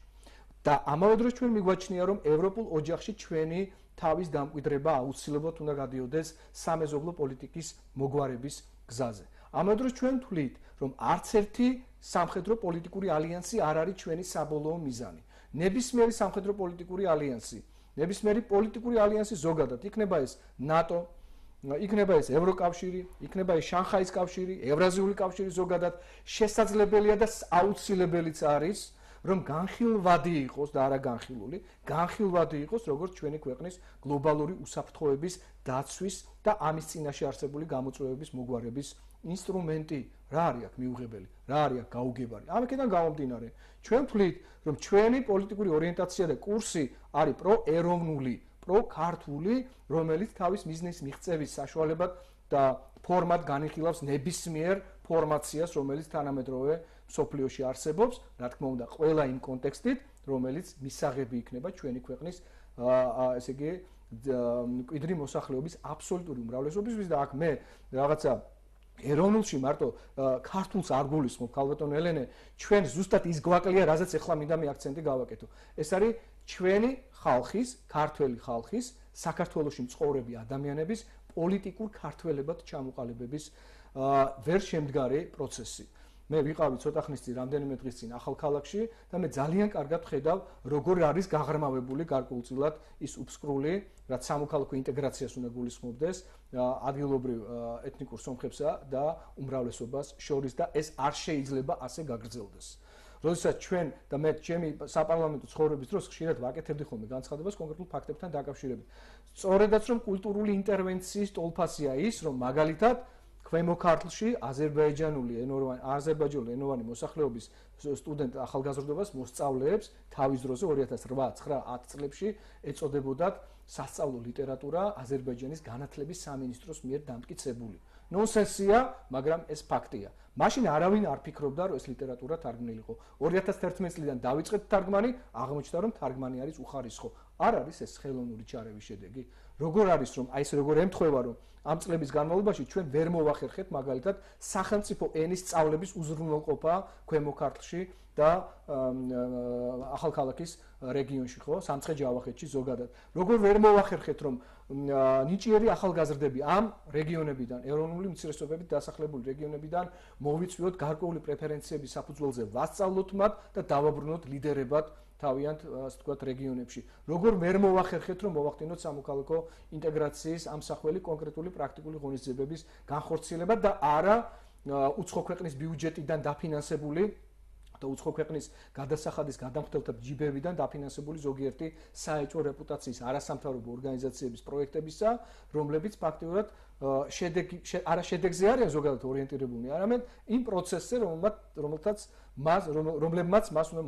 და ამავე დროს ჩვენ მიგვაჩნია, რომ ევროპულ ოჯახში ჩვენი თავის დამკვიდრება აუცილებლად უნდა გადიოდეს სამეზობლო პოლიტიკის მოგვარების გზაზე. ამავე დროს ჩვენ ვთვლით, რომ არც ერთი სამხედრო პოლიტიკური ალიანსი არ არის ჩვენი საბოლოო მიზანი. ნებისმიერი სამხედრო პოლიტიკური ალიანსი, ნებისმიერი პოლიტიკური ალიანსი ზოგადად, იქნება ეს ნატო, იქნება ეს ევროკავშირი, იქნება ეს შანხაის კავშირი, ევრაზიული კავშირი ზოგადად, შესაძლებელია და აუცილებელიც არის რომ განხილვადი იყოს და არა განხილული, განხილვადი იყოს როგორც ჩვენი ქვეყნის გლობალური უსაფრთხოების დაცვის და ამის წინაშე არსებული გამოწვევების მოგვარების ინსტრუმენტი. რა არის აქ მიუღებელი, რა არის აქ გაუგებარი. ამකიდან გამომდინარე, ჩვენ ვთვლით, რომ ჩვენი პოლიტიკური ორიენტაცია და კურსი არის პროეროვნული, პროქართული, რომელიც თავის მიზნის მიღწევის საშუალებად და ფორმად განიხილავს ნებისმიერ ფორმაციას, რომელიც თანამედროვე სოფლიოში არსებობს, რა თქმა უნდა, ყველა იმ კონტექსტით, რომელიც მისაღები იქნება ჩვენი ქვეყნის, ესე იგი, მკვიდრი მოსახლეობის აბსოლუტური უმრავლესობისთვის და აქ მე რაღაცა ეროვნულში მარტო ქართულს არ გულისხმობ, ქალბატონ ელენე, ჩვენ ზუსტად ის გვაკლია, რაზეც ახლა მინდა მე აქცენტი გავაკეთო. ეს არის ჩვენი ხალხის, ქართველი ხალხის, საქართველოში მცხოვრები ადამიანების პოლიტიკურ ქართველებად ჩამოყალიბების ვერ შემდგარი პროცესი. მე ვიყავი ცოტა ხნის წინ, რამდენიმე დღის წინ ახალქალაქში და მე ძალიან კარგად ვხედავ, როგორ არის გაღრმავებული გარკვეულწილად ის უფსკრული, რაც სამოქალაქო ინტეგრაციას უნდა გულისხმობდეს ადგილობრივ ეთნიკურ სომხებსა და უმრავლესობას შორის და ეს არ შეიძლება ასე გაგრძელდეს. როდესაც ჩვენ და მე ჩემი საპარლამენტო ცხოვრების დროს ხშირად ვაკეთებდი ხოლმე განცხადებას კონკრეტულ ფაქტებთან დაკავშირებით. სწორედაც რომ კულტურული ინტერვენციის ტოლფასია ის, რომ მაგალითად ქვემო ქართლში აზერბაიჯანული ენოვანი მოსახლეობის სტუდენტ ახალგაზრდობას მოსწავლეებს თავის დროზე 2008-9-10 წლებში ეწოდებოდათ სასწავლო ლიტერატურა აზერბაიჯანის განათლების სამინისტროს მიერ დამტკიცებული. ნონსენსია, მაგრამ ეს ფაქტია. მაშინ არავინ არ ფიქრობდა, რომ ეს ლიტერატურა თარგმნილიყო. 2011 წლიდან დავიწყეთ თარგმანი, აღმოჩნდა, რომ თარგმანი არის უხარისხო. არ არის ეს ხელოვნური ჩარევის შედეგი. როგორ არის რომ აი ეს როგორ ემთხვევა რომ ამ წლების განმავლობაში ჩვენ ვერ მოვახერხეთ მაგალითად სახელმწიფო ენის სწავლების უზრუნველყოფა ქვემო ქართლში და ახალქალაქის რეგიონში, ხო, სამცხე-ჯავახეთში ზოგადად. როგორ ვერ მოვახერხეთ რომ ნიჭიერი ახალგაზრდები ამ რეგიონებიდან, ეროვნული უმცირესობებით დასახლებული რეგიონებიდან მოვიწვიოთ გარკვეული პრეფერენციების საფუძველზე, ვასწავლოთ მათ და დავაბრუნოთ ლიდერებად თავიანთ, ასე ვთქვათ, რეგიონებში. როგორ ვერ მოვახერხეთ რომ მოვახდინოთ სამოქალაქო ინტეგრაციის ამსახველი კონკრეტული პრაქტიკული ღონისძიებების განხორციელება და არა უცხო ქვეყნის ბიუჯეტიდან დაფინანსებული და უცხო ქვეყნის გადასახადის გადამხდელთა ჯიბებიდან დაფინანსებული ზოგიერთი საეჭვო რეპუტაციის არასამთავრობო ორგანიზაციების პროექტებისა, რომლებიც ფაქტიურად არა შედეგზე არიან ზოგადად ორიენტირებულნი, არამედ იმ პროცესზე, რომლებმაც მას უნდა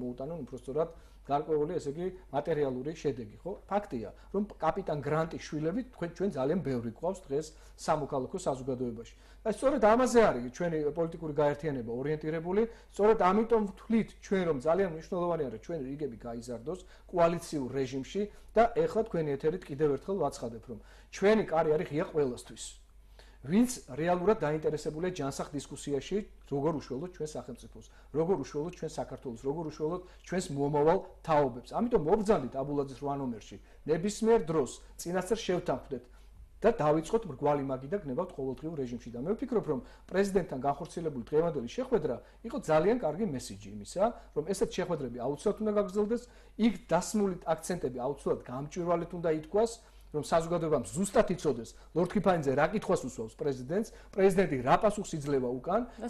მოუტანონ უпростоრად გარკვეული, ესე იგი, მატერიალური შედეგი, ხო? ფაქტია, რომ კაპიტან გრანტის შვილები ჩვენ ძალიან ბევრი გვყავს დღეს სამოქალაქო საზოგადოებაში. და სწორედ ამაზე არის ჩვენი პოლიტიკური გაერთიანება ორიენტირებული, სწორედ ამიტომ ვთვლით ჩვენ რომ ძალიან მნიშვნელოვანია რომ ჩვენი რიგები გაიზარდოს კოალიციურ რეჟიმში და ეხლა თქვენი ეთერით კიდევ ერთხელ ვაცხადებ რომ ჩვენი კარი არის ღია ყველასთვის. ვინც რეალურად დაინტერესებულია ჯანსაღ დისკუსიაში, როგორ უშველოთ ჩვენ სახელმწიფოს, როგორ უშველოთ ჩვენ საქართველოს, როგორ უშველოთ ჩვენს მომავალ თაობებს. ამიტომ მობრძანდით აბულაძის 8 ნომერში, ნებისმიერ დროს წინასწარ შევთანხმდეთ და დავიწყოთ მრგვალი მაგი და გნებავთ ყოველდღიურ რეჟიმში და მე ვფიქრობ, რომ პრეზიდენტთან განხორციელებული დღევანდელი შეხვედრა იყო ძალიან კარგი მესიჯი იმისა, რომ ესეთ შეხვედრები აუცილებლად უნდა გაგრძელდეს, იქ დასმული აქცენტები აუცილებლად გამჭვირვალედ უნდა ითქვას, რომ საზოგადოებამ ზუსტად იცოდეს ლორდ კიფაინძე რა კითხვას უსვავს პრეზიდენტს, პრეზიდენტი რა პასუხს იძლევა უკან და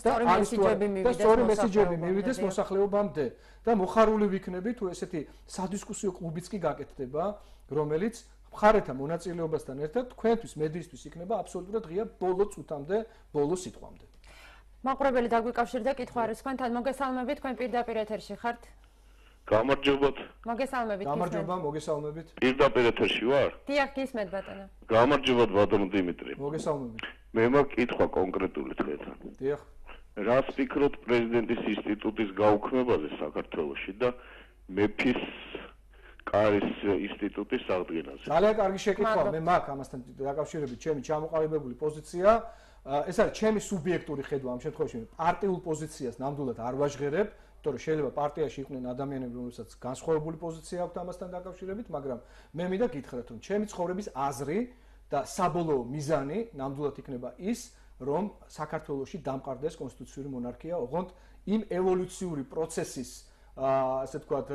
სწორი მესიჯები მივიდეს მოსახლეობამდე და მოხარული ვიქნები თუ ესეთი სადისკუსიო კლუბიც კი გაკეთდება, რომელიც მხარეთა მონაწილეობასთან ერთად თქვენთვის მედიისთვის იქნება აბსოლუტურად ღია ბოლო წუთამდე, ბოლო სიტყვამდე. მაყურებელი დაგვიკავშირდა კითხვა არის თქვენთან, მოგესალმებით, თქვენ პირდაპირ ეთერში ხართ? გამარჯობათ. მოგესალმებით. გამარჯობა, მოგესალმებით. პირდაპირ ეთერში ვარ? დიახ, გისმენთ ბატონო. გამარჯობათ ბატონო დიმიტრი. მოგესალმებით. მე მაქვს კითხვა კონკრეტული დღეთან. დიახ. რას ფიქრობთ პრეზიდენტის ინსტიტუტის გაუქმებაზე საქართველოში და მეფის კარის ინსტიტუტის აღდგენაზე? ძალიან კარგი შეკითხვა, მე მაქვს ამასთან დაკავშირებით ჩემი ჩამოყალიბებული პოზიცია. ეს არის ჩემი სუბიექტური ხედვა ამ შემთხვევაში, პარტიულ პოზიციას ნამდვილად არ ვაჟღერებ. რომ შეიძლება პარტიაში იყვნენ ადამიანები, რომელსაც განსხვავებული პოზიცია აქვთ ამასთან დაკავშირებით, მაგრამ მე მინდა გითხრათ, რომ ჩემი ცხოვრების აზრი და საბოლოო მიზანი ნამდვილად იქნება ის, რომ საქართველოში დამყარდეს კონსტიტუციური მონარქია, ოღონდ იმ ევოლუციური პროცესის, ასე ვთქვათ,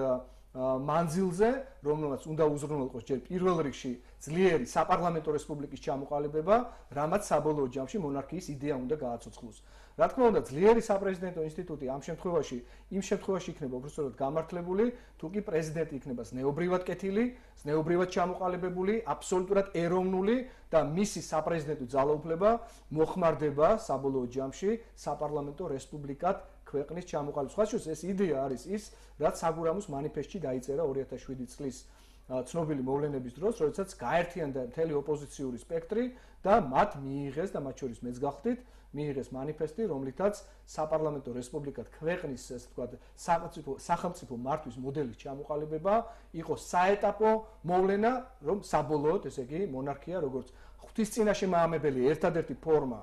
მანძილზე, რომელმაც უნდა უზრუნველყოს ჯერ პირველ რიგში ძლიერი საპარლამენტო რესპუბლიკის ჩამოყალიბება, რამაც საბოლოო ჯამში მონარქიის იდეა უნდა გააცოცხლოს. რა თქმა უნდა, ძლიერი საპრეზიდენტო ინსტიტუტი ამ შემთხვევაში იქნება უბრალოდ გამართლებული, თუ კი პრეზიდენტი იქნება ზნეობრივად კეთილი, ზნეობრივად ჩამოყალიბებული, აბსოლუტურად ეროვნული და მისი საპრეზიდენტო ძალაუფლება მოხმარდება საბოლოო ჯამში საპარლამენტო რესპუბლიკად ქვეყნის ჩამოყალიბების. სხვა შორის ეს იდეა არის ის, რაც საგურამოს მანიფესტში დაიწერა 2007 წლის ცნობილი მოვლენების დროს, როდესაც გაერთიანდა მთელი ოპოზიციური სპექტრი და მათ მიიღეს და მათ შორის მეც გახდით, მიიღეს მანიფესტი, რომლითაც საპარლამენტო რესპუბლიკად ქვეყნის, ასე ვთქვათ, სახელმწიფო მართვის მოდელის ჩამოყალიბება იყო საეტაპო მოვლენა, რომ საბოლოოდ, ესე იგი, მონარქია, როგორც ღვთისწინაშე მაამებელი ერთადერთი ფორმა,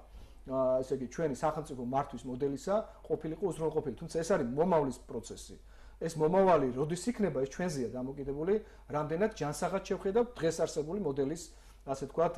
ესე იგი, ჩვენი სახელმწიფო მართვის მოდელისა ყოფილიყო უზრუნველყოფილი. თუმცა ეს არის მომავლის პროცესი. ეს მომავალი როდის იქნება, ეს ჩვენზეა დამოკიდებული, რამდენად ჯანსაღად შევხედავთ დღეს არსებული მოდელის, ასე ვთქვათ,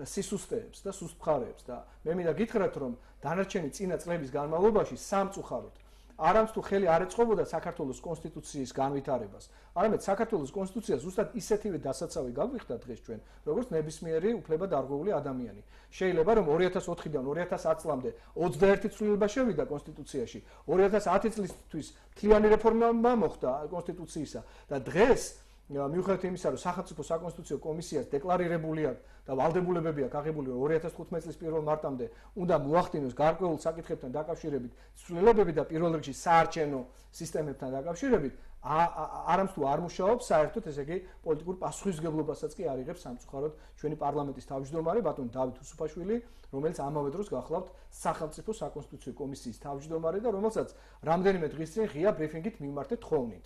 სისუსტეებს და სუსტ მხარეებს და მე მინდა გითხრათ, რომ დანარჩენი წინა წლების განმავლობაში სამწუხაროდ არამც თუ ხელი არ ეწყობოდა საქართველოს კონსტიტუციის განვითარებას, არამედ საქართველოს კონსტიტუცია ზუსტად ისეთივე დასაცავი გაგვიხდა დღეს ჩვენ, როგორც ნებისმიერი უფლება დარღვეული ადამიანი. შეიძლება რომ 2004-დან 2010 წლამდე 21 ცვლილება შევიდა კონსტიტუციაში, 2010 წლისთვის მთლიანი რეფორმა მოხდა კონსტიტუციისა და დღეს მიუხედავად იმისა, რომ სახელმწიფო საკონსტიტუციო კომისიას დეკლარირებული აქვს და ვალდებულებები აქვს აღებული, რომ 2015 წლის 1 მარტამდე უნდა მოახდინოს გარკვეულ საკითხებთან დაკავშირებით ცვლილებები და პირველ რიგში საარჩევნო სისტემებთან დაკავშირებით, არამც თუ არ მუშაობს, საერთოდ ესე იგი პოლიტიკურ პასუხისმგებლობასაც კი არ იღებს სამწუხაროდ ჩვენი პარლამენტის თავმჯდომარე ბატონი დავით უსუფაშვილი, რომელიც ამავე დროს გახლავთ სახელმწიფო საკონსტიტუციო კომისიის თავმჯდომარე და რომელსაც რამდენიმე დღის წინ ღია ბრიფინგით მიმართეთ თხოვნით.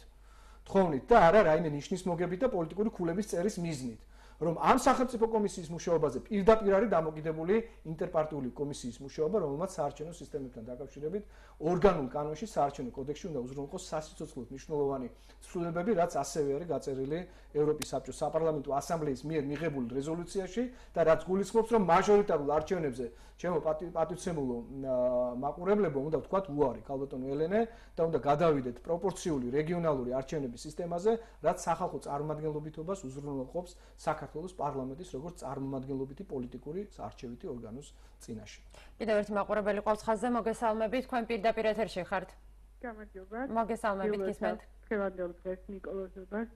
თხოვნით და არა რაიმე ნიშნის მოგებით და პოლიტიკური ქულების წერის მიზნით. რომ ამ სახელმწიფო კომისიის მუშაობაზე პირდაპირ არის დამოკიდებული ინტერპარტიული კომისიის მუშაობა, რომელმაც საარჩევნო სისტემებთან დაკავშირებით ორგანულ კანონში საარჩევნო კოდექსში უნდა უზრუნველყოს სასიცოცხლოდ მნიშვნელოვანი ცვლილებები, რაც ასევე არის გაწერილი ევროპის საბჭოს საპარლამენტო ასამბლეის მიერ მიღებულ რეზოლუციაში და რაც გულისხმობს, რომ მაჟორიტარულ არჩევნებზე ჩემო პატივცემულო მაყურებლებო უნდა ვთქვათ უარი ქალბატონო ელენე და უნდა გადავიდეთ პროპორციული რეგიონალური არჩევნების სისტემაზე, რაც სახალხო წარმომადგენლობითობას უზრუნველყოფს საქართველოს პარლამენტის როგორც წარმომადგენლობითი პოლიტიკური არჩევითი ორგანოს წინაშე. კიდევ ერთი მაყურებელი ყავს ხაზზე, მოგესალმებით, თქვენ პირდაპირ ეთერში ხართ. გამარჯობა. მოგესალმებით, გისმენთ. დღევანდელ დღეს ნიკოლოზებას.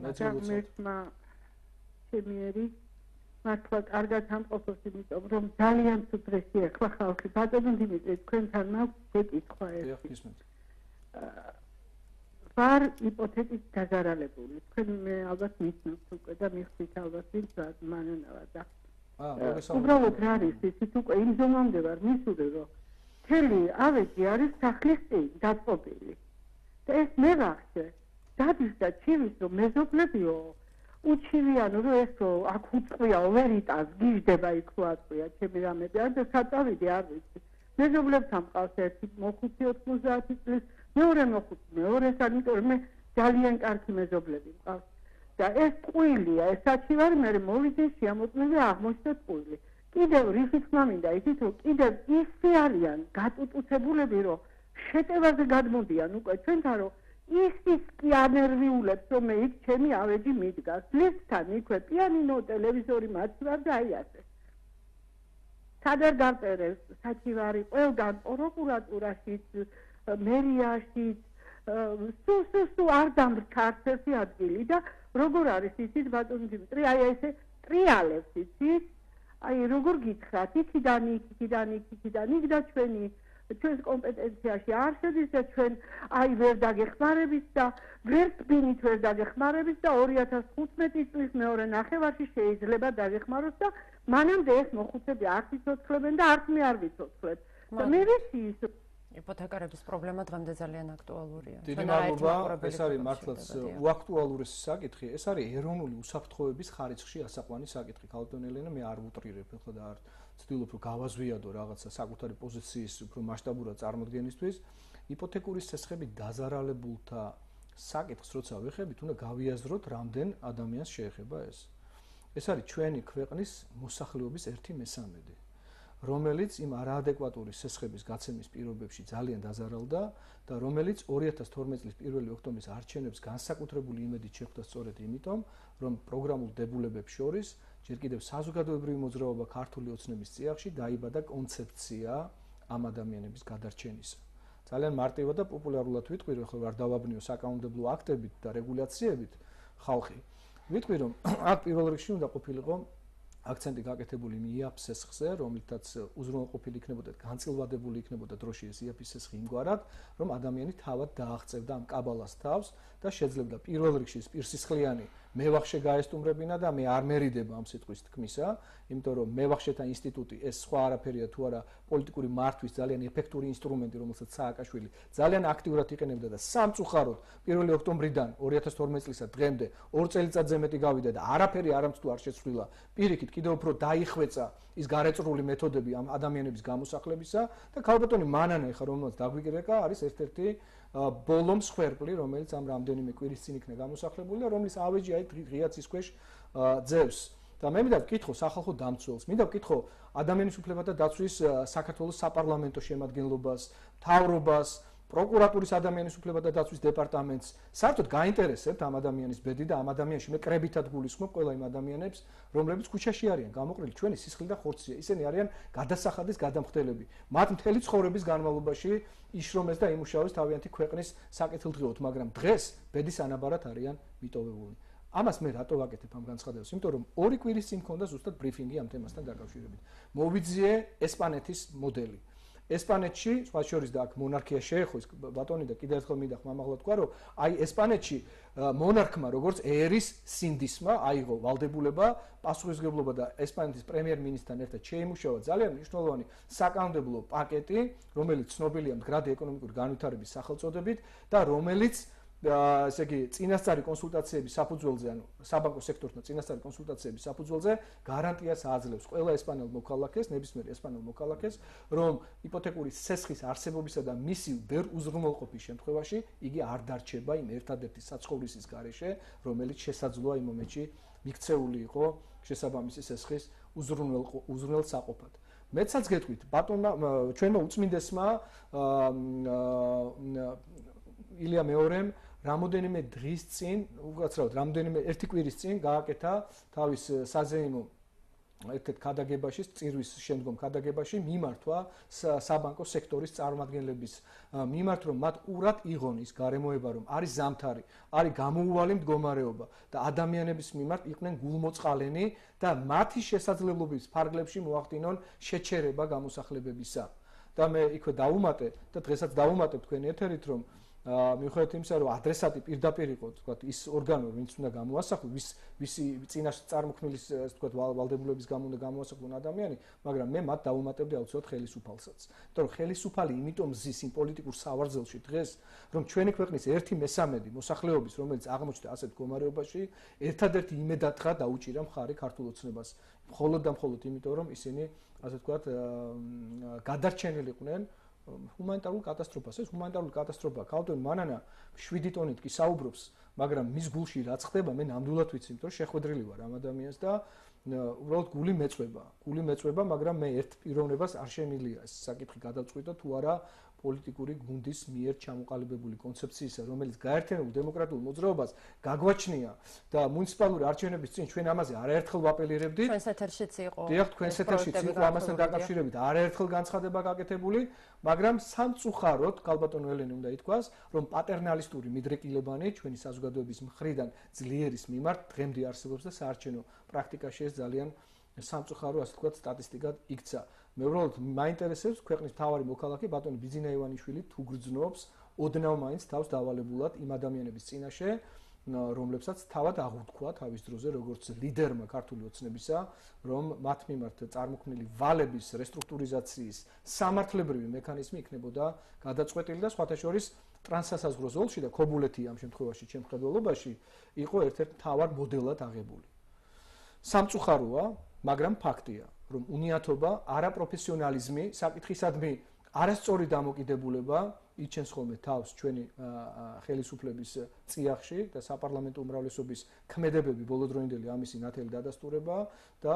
მეცოდოთ. შემიერი მართლა კარგად ამყოფოს, იმიტომ რომ ძალიან სტრესი ახლა ხალხი. ბატონო დიმიტრი, თქვენთან მაქვს შეკითხვა ერთი. ვარ იპოთეკით დაზარალებული. თქვენ მე ალბათ მიცნობთ უკვე და მიხდით ალბათ ვინც მანენავა და უბრალოდ რა არის ისიც უკვე იმ ზონამდე ვარ მისული, რომ მთელი ავეჯი არის სახლის წინ დაწყობილი. და ეს მე ვახშე. დადის და ჩივის რომ მეზობლებიო უჩივიანო რომ ეს აქ უწყია ვერიტას გიждდება იქ რო აწყვია ჩემი რამები არ და საწავიდი არ ვიცი. მეზობლებთან მყავს ერთი მოხუცი 90 წლის მეორე მეორეს ამიტომ მე ძალიან კარგი მეზობლები მყავს და ეს ტყუილია ეს საჩივარი მე მოვიდე შეამოწმე აღმოჩნდა ტყუილი კიდევ რითიც მამინდა ისიც რომ კიდევ ისე არიან გატუტუცებულები რომ შეტევაზე გადმოდიან უკვე ჩვენთან რომ ის კი ანერვიულებს რომ მე იქ ჩემი ავეჯი მიდგას ლისთან იქვე პიანინო ტელევიზორი მაცვარ და აი ასე სადარ გაწერეს საჩივარი ყველგან პროკურატურაშიც მერიაში სუ არ დამრჩა ერთი ადგილი და როგორ არის ისიც ბატონო დიმიტრი აი ესე ტრიალებს ისიც აი როგორ გითხრათ იქიდან და ჩვენს კომპეტენციაში არ შედის და ჩვენ აი ვერ დაგეხმარებით და ვერ ტბინით ვერ დაგეხმარებით და 2015 წლის მეორე ნახევარში შეიძლება დაგეხმაროთ და მანამდე ეს მოხუცები არ ვიცოცხლებენ და არც მე არ ვიცოცხლებ და მე ვიცი ის იპოთეკარების პრობლემა დღემდე ძალიან აქტუალურია. დიდი მადლობა. ეს არის მართლაც უაქტუალურესი საკითხი. ეს არის ეროვნული უსაფრთხოების ხარისხში ასაყვანი საკითხი. ქალბატონო ელენე, მე არ ვუტრირებ ხო და არ ვცდილობ რომ გავაზვიადო რაღაცა საკუთარი პოზიციის უფრო მასშტაბურად წარმოდგენისთვის. იპოთეკური სესხები დაზარალებულთა საკითხს როცა ვეხებით, უნდა გავიაზროთ, რამდენ ადამიანს შეეხება ეს. ეს არის ჩვენი ქვეყნის მოსახლეობის 1/3. რომელიც იმ არაადეკვატური სესხების გაცემის პირობებში ძალიან დაზარალდა და რომელიც 2012 წლის 1 ოქტომბრის არჩევნებს განსაკუთრებული იმედით შეხვდა სწორედ იმიტომ, რომ პროგრამულ დებულებებს შორის ჯერ კიდევ საზოგადოებრივი მოძრაობა ქართული ოცნების წიაღში დაიბადა კონცეფცია ამ ადამიანების გადარჩენისა. ძალიან მარტივად და პოპულარულად ვიტყვი, რომ ხო არ დავაბნიო საკანონმდებლო აქტებით და რეგულაციებით ხალხი. ვიტყვი, რომ აქ პირველ რიგში უნდა ყოფილიყო აქცენტი გაკეთებული იაფ სესხზე, რომელთაც უზრუნველყოფილი იქნებოდა, განწილვადებული იქნებოდა დროში ეს იაფის სესხი იმგვარად, რომ ადამიანი თავად დააღწევდა ამ კაბალას თავს და შეძლებდა პირველ რიგში პირსისხლიანი მევახშე გაესტუმრებინა და მე არ მერიდებ ამ სიტყვის თქმისა, იმიტომ რომ მევახშეთა ინსტიტუტი ეს სხვა არაფერია თუ არა პოლიტიკური მართვის ძალიან ეფექტური ინსტრუმენტი, რომელსაც სააკაშვილი ძალიან აქტიურად იყენებდა და სამწუხაროდ 1 ოქტომბრიდან 2012 წლისა დღემდე 2 წელიწადზე მეტი გავიდა და არაფერი არამც თუ არ შეცვლილა. პირიქით კიდევ უფრო დაიხვეწა ის გარეწრული მეთოდები ამ ადამიანების გამოსახლებისა და ქალბატონი მანანა ხა რომელსაც დაგვიკრეკა არის ერთ-ერთი ბოლო მსხვერპლი, რომელიც ამ რამდენიმე კვირის წინ იქნა გამოსახლებული და რომლის ავეჯი აი ღია ცის ქვეშ ძევს. და მე მინდა ვკითხო სახალხო დამცველს, მინდა ვკითხო ადამიანის უფლებათა დაცვის საქართველოს საპარლამენტო შემადგენლობას, მთავრობას, პროკურატურის ადამიანის უფლებათა დაცვის დეპარტამენტს. საერთოდ გაინტერესებთ ამ ადამიანის ბედი და ამ ადამიანში მე კრებითად გულისხმობ ყველა იმ ადამიანებს, რომლებიც ქუჩაში არიან გამოყრილი ჩვენი სისხლი და ხორცია. ისინი არიან გადასახადის გადამხდელები. მათ მთელი ცხოვრების განმავლობაში იშრომეს და იმუშავეს თავიანთი ქვეყნის საკეთილდღეოდ, მაგრამ დღეს ბედის ანაბარად არიან მიტოვებული. ამას მე რატო ვაკეთებ ამ განცხადებას? იმიტომ რომ 2 კვირის წინ მქონდა ზუსტად ბრიფინგი ამ თემასთან დაკავშირებით. მოვიძიე ესპანეთის მოდელი. ესპანეთში, სხვა შორის და აქ მონარქია შეეხო ის ბატონი და კიდევ ერთხელ მინდა ხმამაღლა თქვა, რომ აი ესპანეთში მონარქმა როგორც ერის სინდისმა აიღო ვალდებულება, პასუხისმგებლობა და ესპანეთის პრემიერ-მინისტრთან ერთად შეიმუშავა ძალიან მნიშვნელოვანი საკანონმდებლო პაკეტი, რომელიც ცნობილია მდგრადი ეკონომიკური განვითარების სახელწოდებით და რომელიც ესე იგი წინასწარი კონსულტაციების საფუძველზე, ანუ საბანკო სექტორთან წინასწარი კონსულტაციების საფუძველზე გარანტიას აძლევს ყველა ესპანელ მოქალაქეს, ნებისმიერ ესპანელ მოქალაქეს, რომ იპოთეკური სესხის არსებობისა და მისი ვერ უზრუნველყოფის შემთხვევაში იგი არ დარჩება იმ ერთადერთი საცხოვრისის გარეშე, რომელიც შესაძლოა იმ მომენტში მიქცეული იყო შესაბამისი სესხის უზრუნველსაყოფად. მეცაც გეტყვით, ბატონმა ჩვენმა უწმინდესმა ილია მეორემ რამოდენიმე დღის წინ, უკაცრავად, რამოდენიმე ერთი კვირის წინ გააკეთა თავის საზეიმო ერთ-ერთ ქადაგებაში, წირვის შემდგომ ქადაგებაში მიმართვა საბანკო სექტორის წარმომადგენლების მიმართ, რომ მათ ურად იღონ ის გარემოება, რომ არის ზამთარი, არის გამოუვალი მდგომარეობა და ადამიანების მიმართ იყვნენ გულმოწყალენი და მათი შესაძლებლობის ფარგლებში მოახდინონ შეჩერება გამოსახლებებისა. და მე იქვე დავუმატე და დღესაც დავუმატებ თქვენი ეთერით, რომ მიუხედავად იმისა, რომ ადრესატი პირდაპირ იყო, თქვათ, ის ორგანო, ვინც უნდა გამოასახლოს, ვისი წინაშე წარმოქმნილის, თქვათ, ვალდებულების გამო უნდა გამოასახლონ ადამიანი, მაგრამ მე მათ დავუმატებდი აუცილებლად ხელისუფალსაც. იმიტომ რომ ხელისუფალი იმიტომ ზის იმ პოლიტიკურ სავარძელში დღეს, რომ ჩვენი ქვეყნის 1/3 მოსახლეობის, რომელიც აღმოჩნდა ასეთ მდგომარეობაში, ერთადერთი იმედადღა დაუჭირა მხარი ქართულ ოცნებას. მხოლოდ და მხოლოდ იმიტომ, რომ ისინი, ასე ვთქვათ, გადარჩენილიყვნენ ჰუმანიტარულ კატასტროფას. ეს ჰუმანიტარული კატასტროფა ქალბატონ მანანა 7 ტონით კი საუბრობს, მაგრამ მის გულში რაც ხდება, მე ნამდვილად ვიცი, იმიტომ რომ შეხვედრილი ვარ ამ ადამიანს და უბრალოდ გული მეწვება, მაგრამ მე ერთ პიროვნებას არ შემილია ეს საკითხი გადავწყვიტო თუ არა პოლიტიკური გუნდის მიერ ჩამოყალიბებული კონცეფციისა, რომელიც გაერთიანებულ დემოკრატიულ მოძრაობას გაგვაჩნია და მუნიციპალური არჩევნების წინ ჩვენ ამაზე არაერთხელ ვაპელირებდით. ჩვენს ეთერშიც იყო. დიახ, თქვენს ეთერშიც იყო ამასთან დაკავშირებით არაერთხელ განცხადება გაკეთებული, მაგრამ სამწუხაროდ, ქალბატონ ელენე უნდა ითქვას, რომ პატერნალისტური მიდრეკილებანი ჩვენი საზოგადოების მხრიდან ძლიერის მიმართ დღემდე არსებობს და საარჩევნო პრაქტიკაში ეს ძალიან სამწუხარო, ასე ვთქვათ, სტატისტიკად იქცა. მე უბრალოდ მაინტერესებს ქვეყნის მთავარი მოქალაქე ბატონი ბიძინა ივანიშვილი თუ გრძნობს ოდნავ მაინც თავს დავალებულად იმ ადამიანების წინაშე, რომლებსაც თავად აღუთქვა თავის დროზე როგორც ლიდერმა ქართული ოცნებისა, რომ მათ მიმართ წარმოქმნილი ვალების რესტრუქტურიზაციის სამართლებრივი მექანიზმი იქნებოდა გადაწყვეტილი და სხვათა შორის ტრანსსაზღვრო ზოლში და ქობულეთი ამ შემთხვევაში ჩემ მხედველობაში იყო ერთ-ერთ მთავარ მოდელად აღებული. სამწუხაროა, მაგრამ ფაქტია, რომ უნიათობა, არაპროფესიონალიზმი, საკითხისადმი არასწორი დამოკიდებულება იჩენს ხოლმე თავს ჩვენი ხელისუფლების წიაღში და საპარლამენტო უმრავლესობის ქმედებები ბოლოდროინდელი ამისი ნათელი დადასტურება და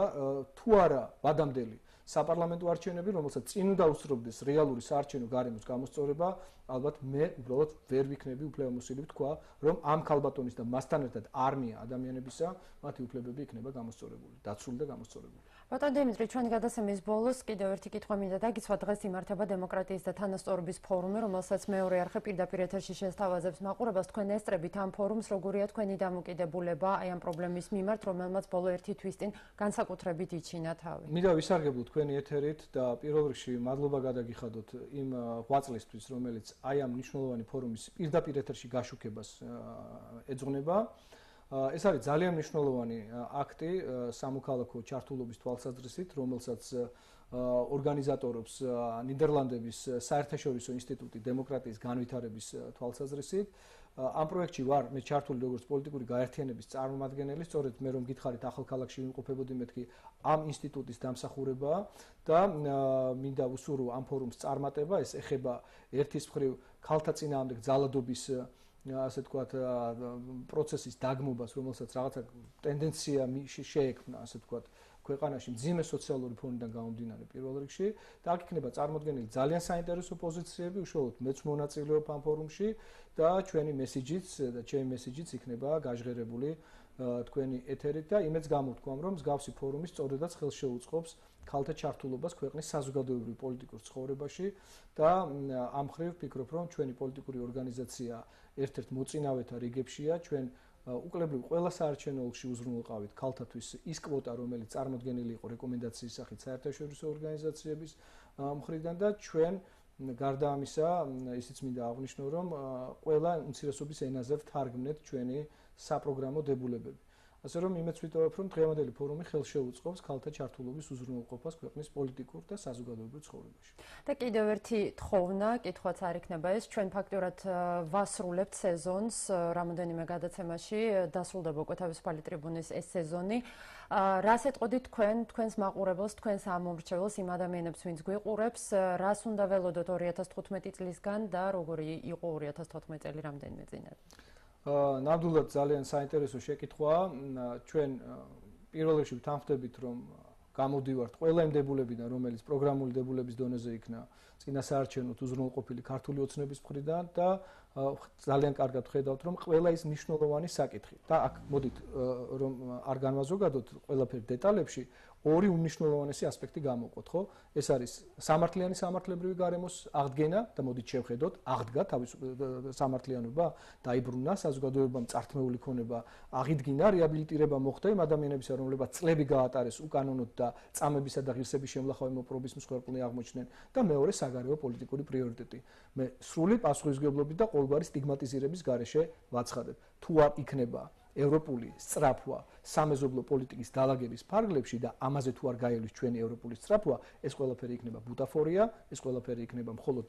თუ არა ვადამდელი საპარლამენტო არჩევნები, რომელსაც წინ უნდა უსწრებდეს რეალური საარჩევნო გარემოს გამოსწორება, ალბათ მე უბრალოდ ვერ ვიქნები უფლებამოსილი ვთქვა, რომ ამ ქალბატონის და მასთან ერთად არმია ადამიანებისა მათი უფლებები იქნება გამოსწორებული, დაცული და გამოსწორებული. ბატონ დიმიტრი, ჩვენი გადაცემის ბოლოს კიდევ ერთი კითხვა მინდა დაგიცვა. დღეს იმართება დემოკრატიის და თანასწორობის ფორუმი, რომელსაც მეორე არხი პირდაპირ ეთერში შესთავაზებს მაყურებას. თქვენ ესწრებით ამ ფორუმს, როგორია თქვენი დამოკიდებულება აი ამ პრობლემის მიმართ, რომელმაც ბოლო ერთი თვის წინ განსაკუთრებით იჩინა თავი. მინდა ვისარგებლო თქვენი ეთერით და პირველ რიგში მადლობა გადაგიხადოთ იმ ღვაწლისთვის, რომელიც აი ამ მნიშვნელოვანი ფორუმის პირდაპირ ეთერში გაშუქებას ეძღვნება. ეს არის ძალიან მნიშვნელოვანი აქტი სამოქალაქო ჩართულობის თვალსაზრისით, რომელსაც ორგანიზატორობს ნიდერლანდების საერთაშორისო ინსტიტუტი დემოკრატიის განვითარების თვალსაზრისით. ამ პროექტში ვარ მე ჩართული როგორც პოლიტიკური გაერთიანების წარმომადგენელი, სწორედ მე რომ გითხარით ახალქალაქში ვიმყოფებოდი მეთქი ამ ინსტიტუტის დამსახურება და მინდა ვუსურო ამ ფორუმს წარმატება, ეს ეხება ერთის მხრივ ქალთა წინააღმდეგ ძალადობის ასე ვთქვათ პროცესის დაგმობას, რომელსაც რაღაცა ტენდენცია შეექმნა, ასე ვთქვათ, ქვეყანაში მძიმე სოციალური ფონიდან გამომდინარე პირველ რიგში და აქ იქნება წარმოდგენილი ძალიან საინტერესო პოზიციები, უშუალოდ მეც მონაწილეობ ამ ფორუმში და ჩვენი მესიჯიც და ჩემი მესიჯიც იქნება გაჟღერებული თქვენი ეთერით და იმედს გამოვთქვამ, რომ მსგავსი ფორუმი სწორედაც ხელს შეუწყობს ქალთა ჩართულობას ქვეყნის საზოგადოებრივ პოლიტიკურ ცხოვრებაში და ამ მხრივ ვფიქრობ, რომ ჩვენი პოლიტიკური ორგანიზაცია ერთ-ერთ მოწინავეთა რიგებშია, ჩვენ უკლებრივ ყველა საარჩევნო ოლქში უზრუნველყავით ქალთათვის ის კვოტა, რომელიც წარმოდგენილი იყო რეკომენდაციის სახით საერთაშორისო ორგანიზაციების მხრიდან და ჩვენ გარდა ამისა, ისიც მინდა აღვნიშნო, რომ ყველა უმცირესობის ენაზე ვთარგმნეთ ჩვენი საპროგრამო დებულებები. ასე რომ იმეც ვიტოვებ, რომ დღევანდელი ფორუმი ხელშეუწყობს ქალთა ჩართულობის უზრუნველყოფას ქვეყნის პოლიტიკურ და საზოგადოებრივ ცხოვრებაში. და კიდევ ერთი თხოვნა, კითხვაც არ იქნება ეს, ჩვენ ფაქტურად ვასრულებთ სეზონს, რამოდენიმე გადაცემაში დასრულდება უკვე თავისუფალი ტრიბუნის ეს სეზონი. რას ეტყოდით თქვენს მაყურებელს, თქვენს ამომრჩეველს, იმ ადამიანებს, ვინც გვიყურებს, რას უნდა ველოდოთ 2015 წლისგან და როგორი იყო 2014 წელი რამდენიმე წინათ? ნამდვილად ძალიან საინტერესო შეკითხვაა. ჩვენ პირველ რიგში ვთანხმდებით, რომ გამოდივართ ყველა იმ დებულებიდან, რომელიც პროგრამული დებულების დონეზე იქნა წინასაარჩევნო უზრუნველყოფილი ქართული ოცნების მხრიდან და ძალიან კარგად ხედავთ, რომ ყველა ის მნიშვნელოვანი საკითხი და აქ მოდით რომ არ განვაზოგადოთ ყველაფერ დეტალებში, ორი უმნიშვნელოვანესი ასპექტი გამოვყოთ, ხო? ეს არის სამართლიანი სამართლებრივი გარემოს აღდგენა და მოდით შევხედოთ, აღდგა სამართლიანობა, დაიბრუნა საზოგადოებამ წართმეული ქონება, აღიდგინა, რეაბილიტირება მოხდა იმ ადამიანებისა, რომლებსაც წლები გაატარეს უკანონოდ და წამებისა და ღირსების შემლახავი მოპყრობის მსხვერპლნი აღმოჩნდნენ და მეორე საგარეო პოლიტიკური პრიორიტეტი. მე სრული პასუხისმგებლობით და ყოველგვარი სტიგმატიზირების გარეშე ვაცხადებ. თუ არ იქნება ევროპული სწრაფვა სამეზობლო პოლიტიკის დალაგების ფარგლებში და ამაზე თუ არ გაივლის ჩვენი ევროპული სწრაფვა, ეს ყველაფერი იქნება ბუტაფორია, ეს ყველაფერი იქნება მხოლოდ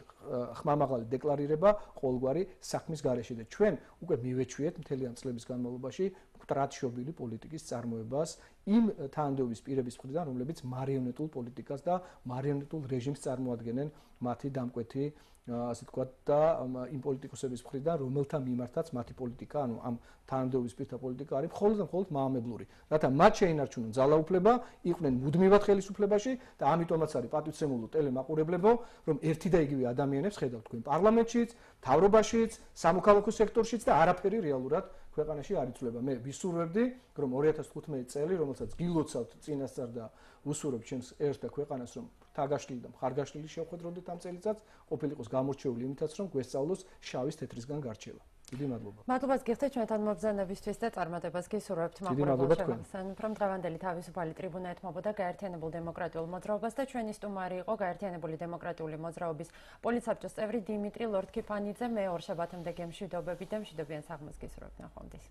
ხმამაღალი დეკლარირება ყოველგვარი საქმის გარეშე და ჩვენ უკვე მივეჩვიეთ მთელი ამ წლების განმავლობაში მკვდრადშობილი პოლიტიკის წარმოებას იმ თანამდებობის პირების მხრიდან, რომლებიც მარიონეტულ პოლიტიკას და მარიონეტულ რეჟიმს წარმოადგენენ მათი დამკვეთი ასე თქვა და იმ პოლიტიკოსების მხრიდან, რომელთა მიმართაც მათი პოლიტიკა, ანუ ამ თანამდებობის პირთა პოლიტიკა არის მხოლოდ და მხოლოდ მაამებლური. რათა მათ შეინარჩუნონ ძალაუფლება, იყვნენ მუდმივად ხელისუფლებაში და ამიტომაც არის პატივცემულო ტელემაყურებლებო, რომ ერთი და იგივე ადამიანებს ხედავთ თქვენ პარლამენტშიც, მთავრობაშიც, სამოქალაქო სექტორშიც და არაფერი რეალურად ქვეყანაში არ იცვლება. მე ვისურვებდი, რომ 2015 წელი, რომელსაც გილოცავთ წინასწარ და ვუსურვებ ჩემს ერს და ქვეყანას, რომ თაგაშლილი და მხარგაშლილი შევხვედროდეთ ამ წელიწადს, ყოფილიყოს გამორჩეული იმითაც, რომ გვესწავლოს შავის თეთრისგან გარჩევა. დიდი მადლობა. მადლობას გიხდით ჩვენთან მობრძანებისთვის და წარმატებას გისურვებთ მაყურებელს შევახსენებ, რომ დღევანდელი თავისუფალი ტრიბუნა ეთმობოდა გაერთიანებულ დემოკრატიულ მოძრაობას და ჩვენი სტუმარი იყო გაერთიანებული დემოკრატიული მოძრაობის პოლიტსაბჭოს წევრი დიმიტრი ლორთქიფანიძე. მე ორ შაბათამდე გემშვიდობებით და მშვიდობიან საღამოს გისურვებთ. ნახვამდის.